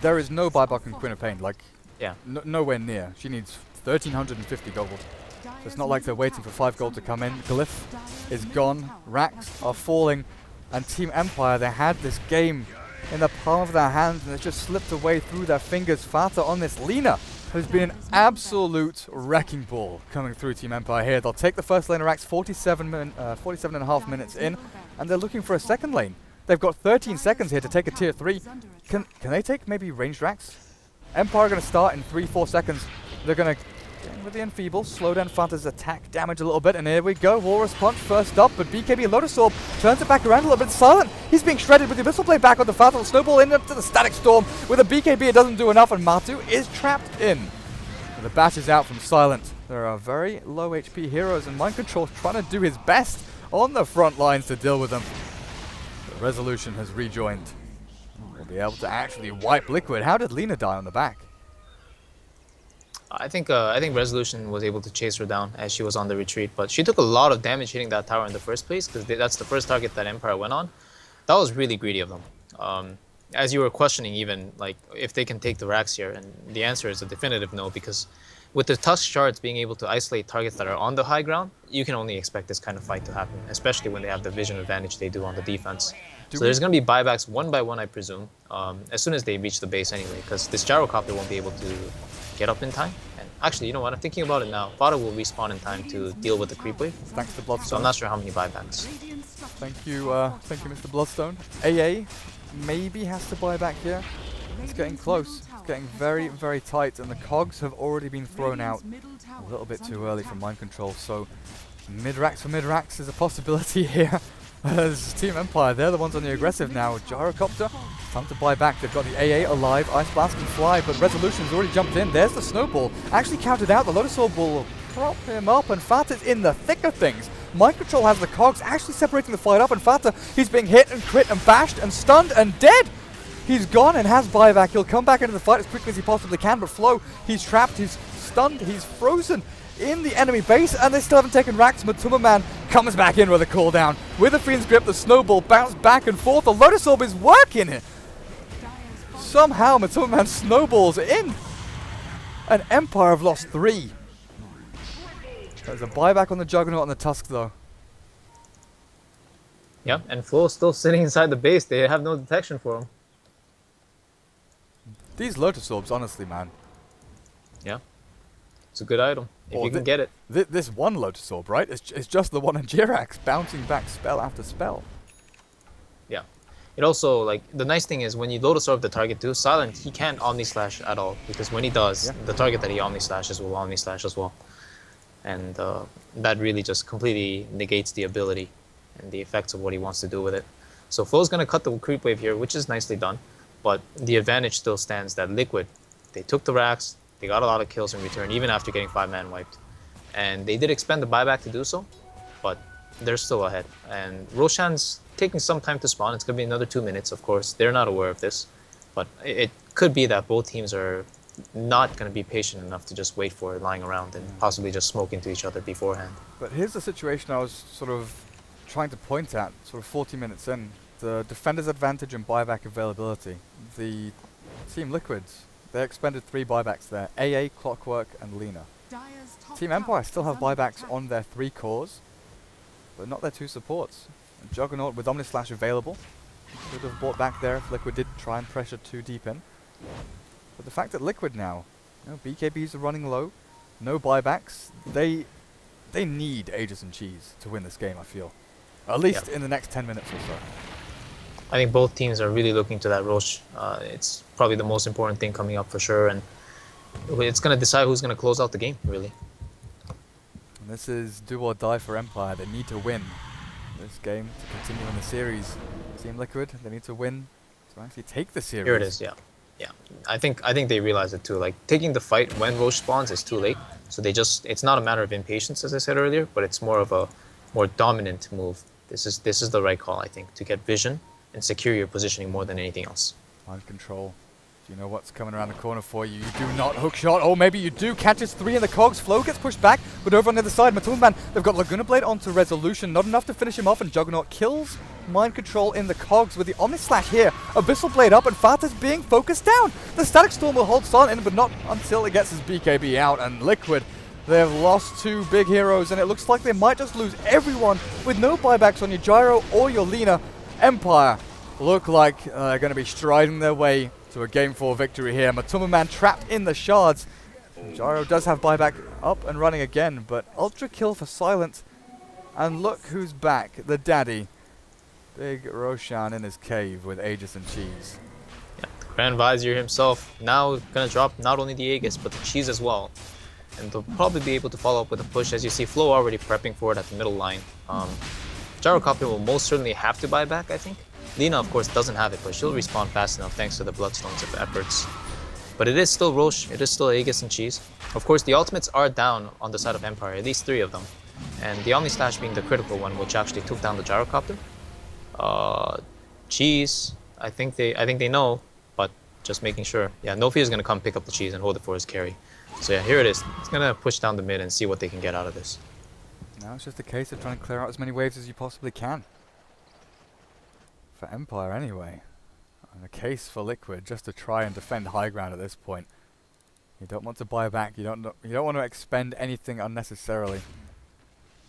There is no buyback in Queen of Pain, like, Yeah. nowhere near. She needs 1,350 gold. So it's not like they're waiting for 5 gold to come in. Glyph is gone, racks are falling, and Team Empire, they had this game in the palm of their hands and it just slipped away through their fingers. Fata on this Lina has been an absolute wrecking ball coming through Team Empire here. They'll take the first lane of racks 47 and a half minutes in, and they're looking for a second lane. They've got 13 seconds here to take a tier 3. Can they take maybe ranged racks? Empire are going to start in 3-4 seconds. They're going to get in with the Enfeeble, slow down Fanta's attack damage a little bit, and here we go. Walrus Punch first up, but BKB Lotus Orb turns it back around a little bit. Silent, he's being shredded with the Abyssal Blade back on the Fata. Snowball in up to the Static Storm. With a BKB, it doesn't do enough, and Matu is trapped in. And the bash is out from Silent. There are very low HP heroes, and Mind Control's trying to do his best on the front lines to deal with them. The Resolution has rejoined. We'll be able to actually wipe Liquid. How did Lina die on the back? I think Resolution was able to chase her down as she was on the retreat, but she took a lot of damage hitting that tower in the first place because that's the first target that Empire went on. That was really greedy of them. As you were questioning even, like, if they can take the racks here, and the answer is a definitive no, because with the Tusk Shards being able to isolate targets that are on the high ground, you can only expect this kind of fight to happen, especially when they have the vision advantage they do on the defense. So there's going to be buybacks one by one, I presume, as soon as they reach the base anyway, because this Gyrocopter won't be able to get up in time. And actually, you know what, I'm thinking about it now. Fada will respawn in time to deal with the creep wave. Thanks to Bloodstone. So I'm not sure how many buybacks. Thank you, Mr. Bloodstone. AA maybe has to buy back here. It's getting close. It's getting very, very tight, and the cogs have already been thrown out a little bit too early from Mind Control. So mid-racks for mid-racks is a possibility here. As Team Empire, they're the ones on the aggressive now. Gyrocopter, time to buy back. They've got the AA alive. Ice Blast can fly, but Resolution's already jumped in. There's the Snowball. Actually counted out. The Lotus Orb will prop him up, and Fata's in the thick of things. Mind Control has the cogs actually separating the fight up, and Fata, he's being hit and crit and bashed and stunned and dead. He's gone and has buyback. He'll come back into the fight as quickly as he possibly can, but Flo, he's trapped, he's stunned, he's frozen in the enemy base, and they still haven't taken racks. Matuma Man comes back in with a cooldown. With the Fiend's Grip, the Snowball bounced back and forth. The Lotus Orb is working it. Somehow Matuma Man snowballs in. And Empire have lost 3. There's a buyback on the Juggernaut and the Tusk though. Yeah, and Flo's still sitting inside the base. They have no detection for him. These Lotus Orbs, honestly, man. Yeah. It's a good item, if you can get it. This one Lotus Orb, right? It's just the one in Jirax, bouncing back spell after spell. Yeah. It also, like, the nice thing is when you Lotus Orb the target too, Silent, he can't Omni Slash at all, because when he does, the target that he Omni Slashes will Omni Slash as well. And that really just completely negates the ability and the effects of what he wants to do with it. So Flo's going to cut the creep wave here, which is nicely done, but the advantage still stands that Liquid, they took the racks, they got a lot of kills in return, even after getting 5-man wiped. And they did expend the buyback to do so, but they're still ahead. And Roshan's taking some time to spawn. It's going to be another 2 minutes, of course. They're not aware of this, but it could be that both teams are not going to be patient enough to just wait for it lying around and possibly just smoke into each other beforehand. But here's the situation I was sort of trying to point at, sort of 40 minutes in. The defender's advantage and buyback availability. The Team Liquids, they expended 3 buybacks there. AA, Clockwork, and Lina. Team Empire still have buybacks on their 3 cores, but not their 2 supports. And Juggernaut with Omnislash available. Could have bought back there if Liquid did try and pressure too deep in. But the fact that Liquid now, BKBs are running low, no buybacks, they need Aegis and Cheese to win this game, I feel. At least in the next 10 minutes or so. I think both teams are really looking to that Roche. It's probably the most important thing coming up for sure, and it's going to decide who's going to close out the game, really. And this is do or die for Empire. They need to win this game to continue in the series. Team Liquid, they need to win to actually take the series. Here it is, yeah. Yeah. I think they realize it too. Like taking the fight when Roche spawns is too late. So they just it's not a matter of impatience as I said earlier, but it's more of a more dominant move. This is the right call, I think, to get vision and secure your positioning more than anything else. Mind control. Do you know what's coming around the corner for you? You do not hook shot. Oh, maybe you do. Catches 3 in the cogs. Flow gets pushed back, but over on the other side, Man, they've got Laguna Blade onto Resolution. Not enough to finish him off, and Juggernaut kills Mind Control in the cogs with the Omni Slash here. Abyssal Blade up, and Fata's being focused down. The Static Storm will hold Silent in, but not until it gets his BKB out. And Liquid, they have lost 2 big heroes, and it looks like they might just lose everyone with no buybacks on your Gyro or your Lina. Empire look like they're going to be striding their way to a Game 4 victory here. Man trapped in the shards. Gyro does have buyback up and running again, but ultra kill for Silent. And look who's back, the daddy. Big Roshan in his cave with Aegis and Cheese. Yeah, the Grand Vizier himself now gonna drop not only the Aegis but the Cheese as well. And they'll probably be able to follow up with a push, as you see Flo already prepping for it at the middle line. Gyrocopter will most certainly have to buy back, I think. Lina, of course, doesn't have it, but she'll respawn fast enough thanks to the Bloodstones of efforts. But it is still Roche, it is still Aegis and Cheese. Of course, the ultimates are down on the side of Empire, at least 3 of them. And the Omni Slash being the critical one, which actually took down the Gyrocopter. Cheese, I think they know, but just making sure. Yeah, Nofi is going to come pick up the Cheese and hold it for his carry. So yeah, here it is. It's going to push down the mid and see what they can get out of this. Now it's just a case of trying to clear out as many waves as you possibly can. For Empire anyway. And a case for Liquid just to try and defend high ground at this point. You don't want to buy back, you don't want to expend anything unnecessarily.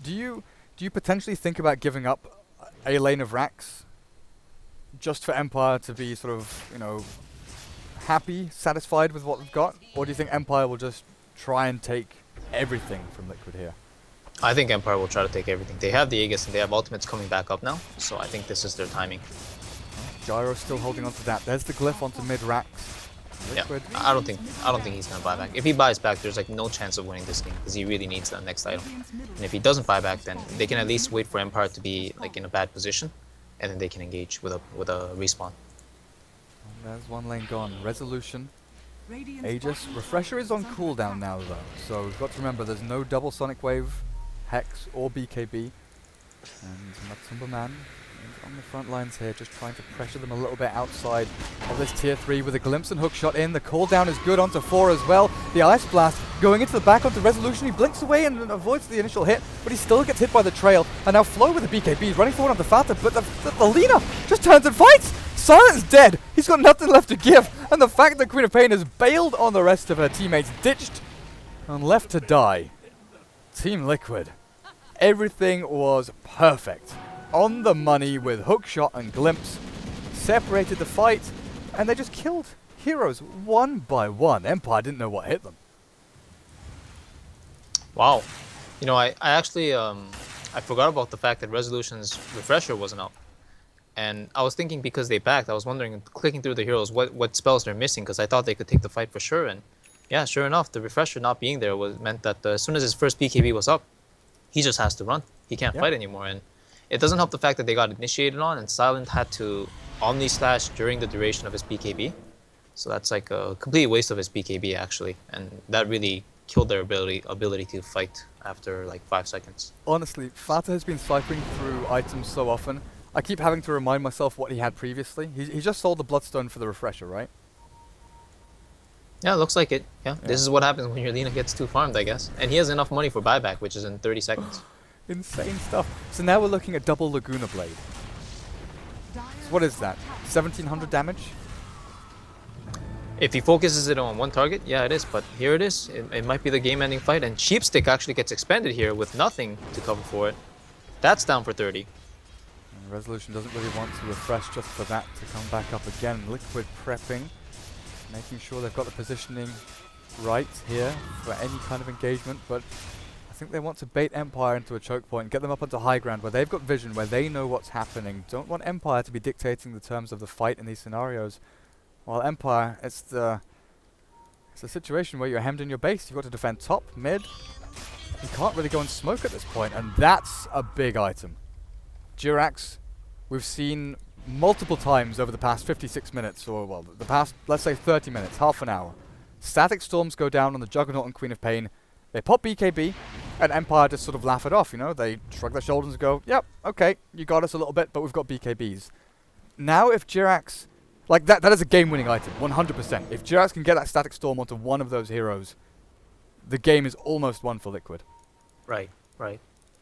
Do you potentially think about giving up a lane of racks just for Empire to be sort of, you know, happy, satisfied with what they've got? Or do you think Empire will just try and take everything from Liquid here? I think Empire will try to take everything. They have the Aegis and they have ultimates coming back up now, so I think this is their timing. Gyro still holding on to that. There's the glyph onto mid racks. Liquid. Yeah, I don't think he's gonna buy back. If he buys back, there's like no chance of winning this game because he really needs that next item. And if he doesn't buy back, then they can at least wait for Empire to be like in a bad position, and then they can engage with a respawn. There's one lane gone. Resolution. Aegis. Refresher is on cooldown now though, so we've got to remember there's no double Sonic Wave, Hex or BKB. And Man is on the front lines here, just trying to pressure them a little bit outside of this tier 3 with a glimpse and hook shot in. The cooldown is good onto 4 as well. The Ice Blast going into the back onto Resolution. He blinks away and avoids the initial hit, but he still gets hit by the trail. And now Flo with the BKB is running forward onto Fata, but the Lina just turns and fights! Silent's dead! He's got nothing left to give! And the fact that Queen of Pain has bailed on the rest of her teammates, ditched and left to die. Team Liquid. Everything was perfect. On the money with hookshot and glimpse. Separated the fight, and they just killed heroes one by one. Empire didn't know what hit them. Wow. You know, I actually I forgot about the fact that Resolution's refresher wasn't up. And I was thinking because they backed, I was wondering, clicking through the heroes, what spells they're missing, because I thought they could take the fight for sure. And yeah, sure enough, the refresher not being there meant that as soon as his first BKB was up, he just has to run. He can't fight anymore. And it doesn't help the fact that they got initiated on, and Silent had to Omni Slash during the duration of his BKB. So that's like a complete waste of his BKB, actually. And that really killed their ability to fight after like 5 seconds. Honestly, Fata has been cycling through items so often. I keep having to remind myself what he had previously. He just sold the Bloodstone for the refresher, right? Yeah, looks like it. Yeah, this is what happens when your Lina gets too farmed, I guess. And he has enough money for buyback, which is in 30 seconds. Insane stuff. So now we're looking at double Laguna Blade. So what is that? 1700 damage? If he focuses it on one target, yeah, it is. But here it is. It might be the game-ending fight. And Sheepstick actually gets expended here with nothing to cover for it. That's down for 30. And Resolution doesn't really want to refresh just for that to come back up again. Liquid prepping, making sure they've got the positioning right here for any kind of engagement. But I think they want to bait Empire into a choke point, get them up onto high ground where they've got vision, where they know what's happening. Don't want Empire to be dictating the terms of the fight in these scenarios. While Empire, it's a situation where you're hemmed in your base. You've got to defend top, mid. You can't really go and smoke at this point, and that's a big item. Jirax, we've seen multiple times over the past 56 minutes, or well, the past, let's say 30 minutes, half an hour. Static Storms go down on the Juggernaut and Queen of Pain. They pop BKB, and Empire just sort of laugh it off, you know? They shrug their shoulders and go, yep, okay, you got us a little bit, but we've got BKBs. Now if Jirax, like that is a game-winning item, 100%. If Jirax can get that Static Storm onto one of those heroes, the game is almost won for Liquid. Right, right.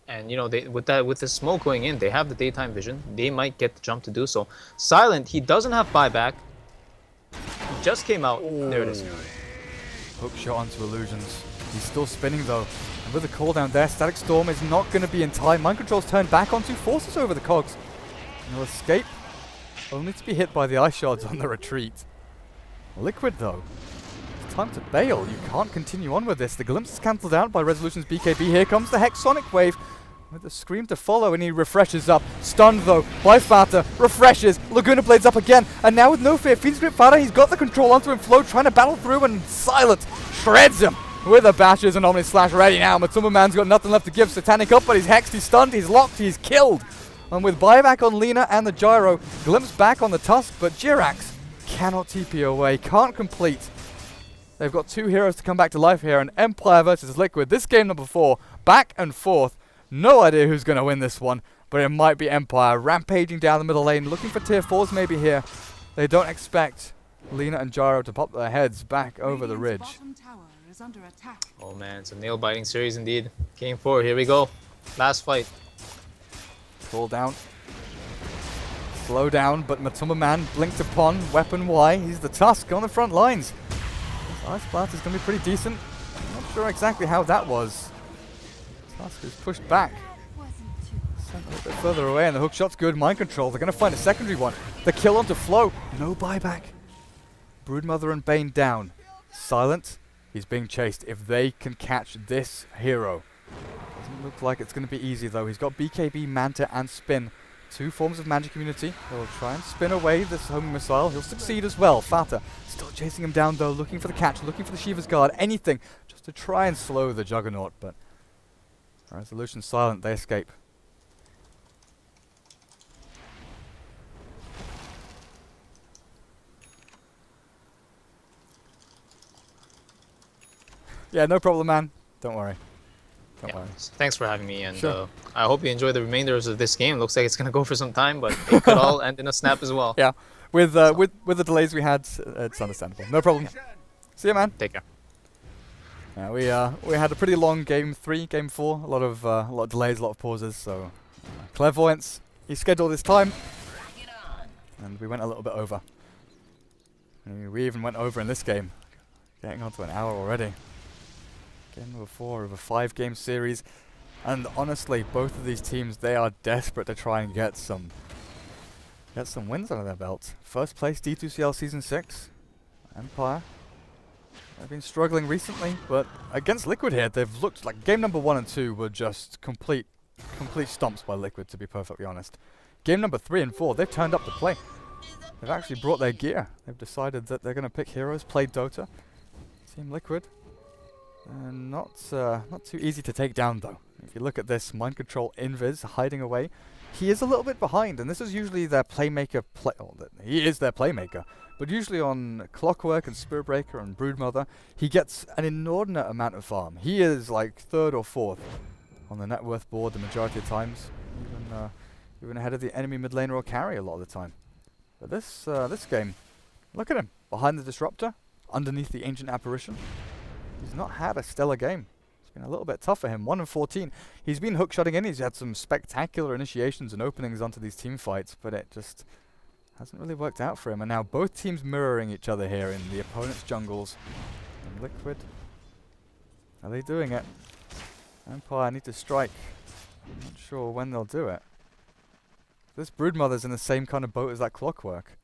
And you know, with the smoke going in, they have the daytime vision. They might get the jump to do so. Silent, he doesn't have buyback. He just came out. Ooh. There it is. Hook shot onto Illusions. He's still spinning though. And with the cooldown there, Static Storm is not going to be in time. Mind Control's turned back onto, forces over the cogs. And he'll escape, only to be hit by the ice shards on the retreat. Liquid though. Time to bail. You can't continue on with this. The glimpse is cancelled out by Resolution's BKB. Here comes the Hexonic Wave with the scream to follow, and he refreshes up. Stunned though by Fata. Refreshes. Laguna Blades up again. And now with no fear, Fiend's Grip Fata, he's got the control onto him. Flow trying to battle through, and Silent shreds him with the bashes and Omni Slash ready now. Matumba Man's got nothing left to give. Satanic up, but he's hexed, he's stunned, he's locked, he's killed. And with buyback on Lina and the Gyro, glimpse back on the Tusk, but Jirax cannot TP away, can't complete. They've got two heroes to come back to life here, and Empire versus Liquid. This game number 4, back and forth. No idea who's going to win this one, but it might be Empire. Rampaging down the middle lane, looking for tier 4s maybe here. They don't expect Lina and Gyro to pop their heads back over the ridge. Bottom tower is under attack. Oh man, it's a nail-biting series indeed. Game 4, here we go. Last fight. Pull down. Slow down, but Matumba Man blinked upon. Weapon Y, he's the Tusk on the front lines. Ice Blast is going to be pretty decent. I'm not sure exactly how that was. Tusk is pushed back. Sent a little bit further away, and the hook shot's good. Mind Control, they're going to find a secondary one. The kill onto Flow. No buyback. Broodmother and Bane down. Silent, he's being chased. If they can catch this hero. Doesn't look like it's going to be easy though. He's got BKB, Manta, and Spin. Two forms of magic immunity. He'll try and spin away this homing missile. He'll succeed as well. Fata still chasing him down though, looking for the catch, looking for the Shiva's Guard, anything just to try and slow the Juggernaut, but Resolution Silent, they escape. Yeah, no problem, man. Don't worry. Don't worry. Thanks for having me, and Sure. I hope you enjoy the remainders of this game. Looks like it's gonna go for some time, but it could all end in a snap as well. Yeah, with the delays we had, it's understandable. No problem. See you, man. Take care. We had a pretty long game 3, game 4. A lot of delays, a lot of pauses. So Clairvoyance, he scheduled his time, and we went a little bit over. And we even went over in this game, getting on to an hour already. Game number 4 of a 5-game series, and honestly, both of these teams, they are desperate to try and get some wins under their belt. First place D2CL Season 6, Empire. They've been struggling recently, but against Liquid here, they've looked like game number 1 and 2 were just complete stomps by Liquid, to be perfectly honest. Game number 3 and 4, they've turned up to play. They've actually brought their gear. They've decided that they're going to pick heroes, play Dota. Team Liquid. Not too easy to take down though. If you look at this, Mind Control Invis hiding away. He is a little bit behind, and this is usually their playmaker. He is their playmaker, but usually on Clockwork and Spirit Breaker and Broodmother, he gets an inordinate amount of farm. He is like 3rd or 4th on the net worth board the majority of times, even ahead of the enemy mid laner or carry a lot of the time. But this game, look at him behind the Disruptor, underneath the Ancient Apparition. He's not had a stellar game. It's been a little bit tough for him. 1 and 14. He's been hook-shotting in. He's had some spectacular initiations and openings onto these team fights, but it just hasn't really worked out for him. And now both teams mirroring each other here in the opponent's jungles. And Liquid, are they doing it? Empire need to strike. I'm not sure when they'll do it. This Broodmother's in the same kind of boat as that Clockwork.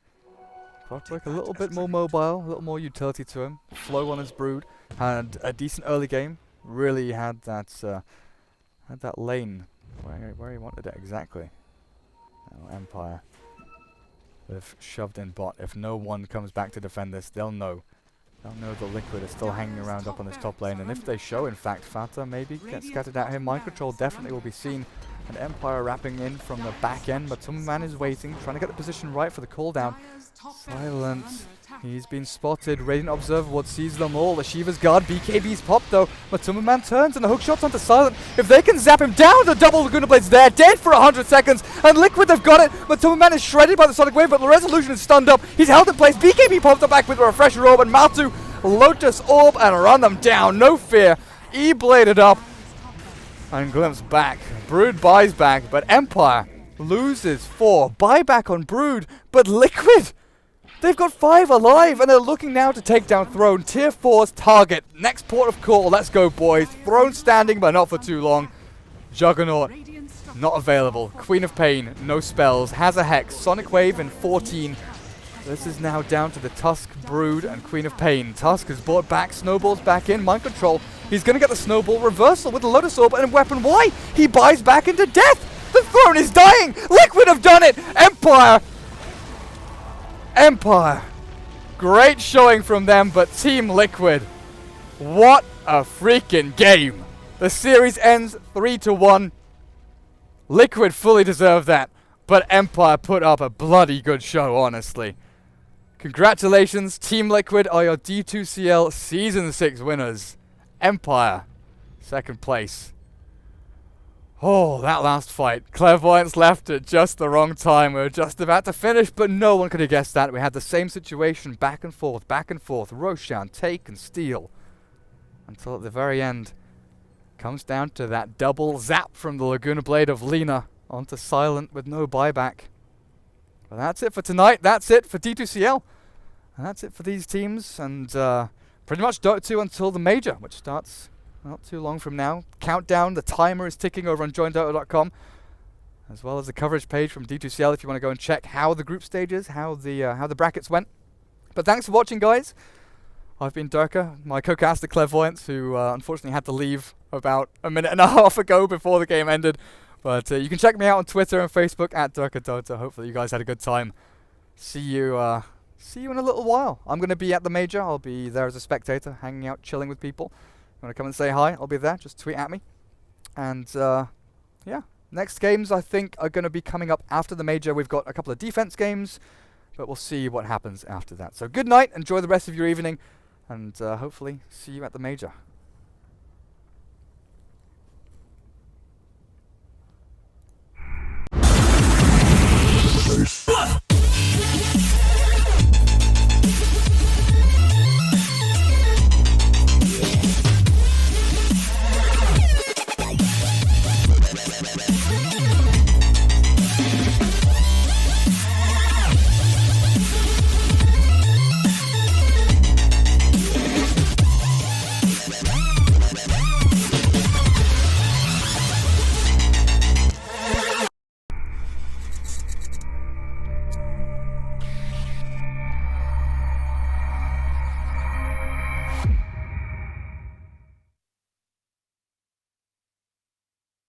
Clockwork a little bit more mobile, a little more utility to him. Flow on his Brood. Had a decent early game. Really had that lane where he wanted it exactly. Oh, Empire. They've shoved in bot. If no one comes back to defend this, they'll know. They'll know the Liquid is still hanging around up on this top lane. And if they show, in fact, Fata maybe gets scattered out here. Mind Control definitely will be seen And Empire wrapping in from the back end, but some man is waiting, trying to get the position right for the cooldown. Silent. He's been spotted. Radiant Observer sees them all. The Shiva's guard. BKB's popped though. Matuma Man turns and the hook shot's onto Silent. If they can zap him down, the double Laguna Blade's there. Dead for 100 seconds. And Liquid have got it. Matuma Man is shredded by the Sonic Wave, but the Resolution is stunned up. He's held in place. BKB popped up back with a Refresher Orb, and Matu Lotus Orb and run them down. No fear. E-bladed up. And Glimpse back. Brood buys back, but Empire loses 4. Buyback on Brood, but Liquid, they've got 5 alive, and they're looking now to take down Throne. Tier 4's target. Next port of call. Let's go, boys. Throne standing, but not for too long. Juggernaut, not available. Queen of Pain, no spells. Has a Hex. Sonic Wave in 14. This is now down to the Tusk, Brood, and Queen of Pain. Tusk has brought back. Snowball's back in. Mind Control. He's going to get the Snowball reversal with the Lotus Orb and Weapon Y. He buys back into death. The Throne is dying. Liquid have done it. Empire. Great showing from them, but Team Liquid, what a freaking game. The series ends 3-1. Liquid fully deserved that, but Empire put up a bloody good show, honestly. Congratulations, Team Liquid are your D2CL Season 6 winners. Empire, second place. Oh, that last fight. Clairvoyance left at just the wrong time. We were just about to finish, but no one could have guessed that. We had the same situation, back and forth. Roshan, take and steal. Until at the very end, comes down to that double zap from the Laguna Blade of Lina onto Silent with no buyback. But that's it for tonight. That's it for D2CL. And that's it for these teams. And pretty much Dota 2 until the major, which starts not too long from now. Countdown, the timer is ticking over on joindota.com, as well as the coverage page from D2CL if you want to go and check how the group stages, how the brackets went. But thanks for watching, guys. I've been Durka, my co-caster Clairvoyance, who unfortunately had to leave about a minute and a half ago before the game ended. But you can check me out on Twitter and Facebook at DurkaDota. Hopefully you guys had a good time. See you in a little while. I'm going to be at the major. I'll be there as a spectator, hanging out, chilling with people. You want to come and say hi? I'll be there. Just tweet at me. And yeah, next games I think are going to be coming up after the major. We've got a couple of defense games, but we'll see what happens after that. So good night. Enjoy the rest of your evening, and hopefully see you at the major.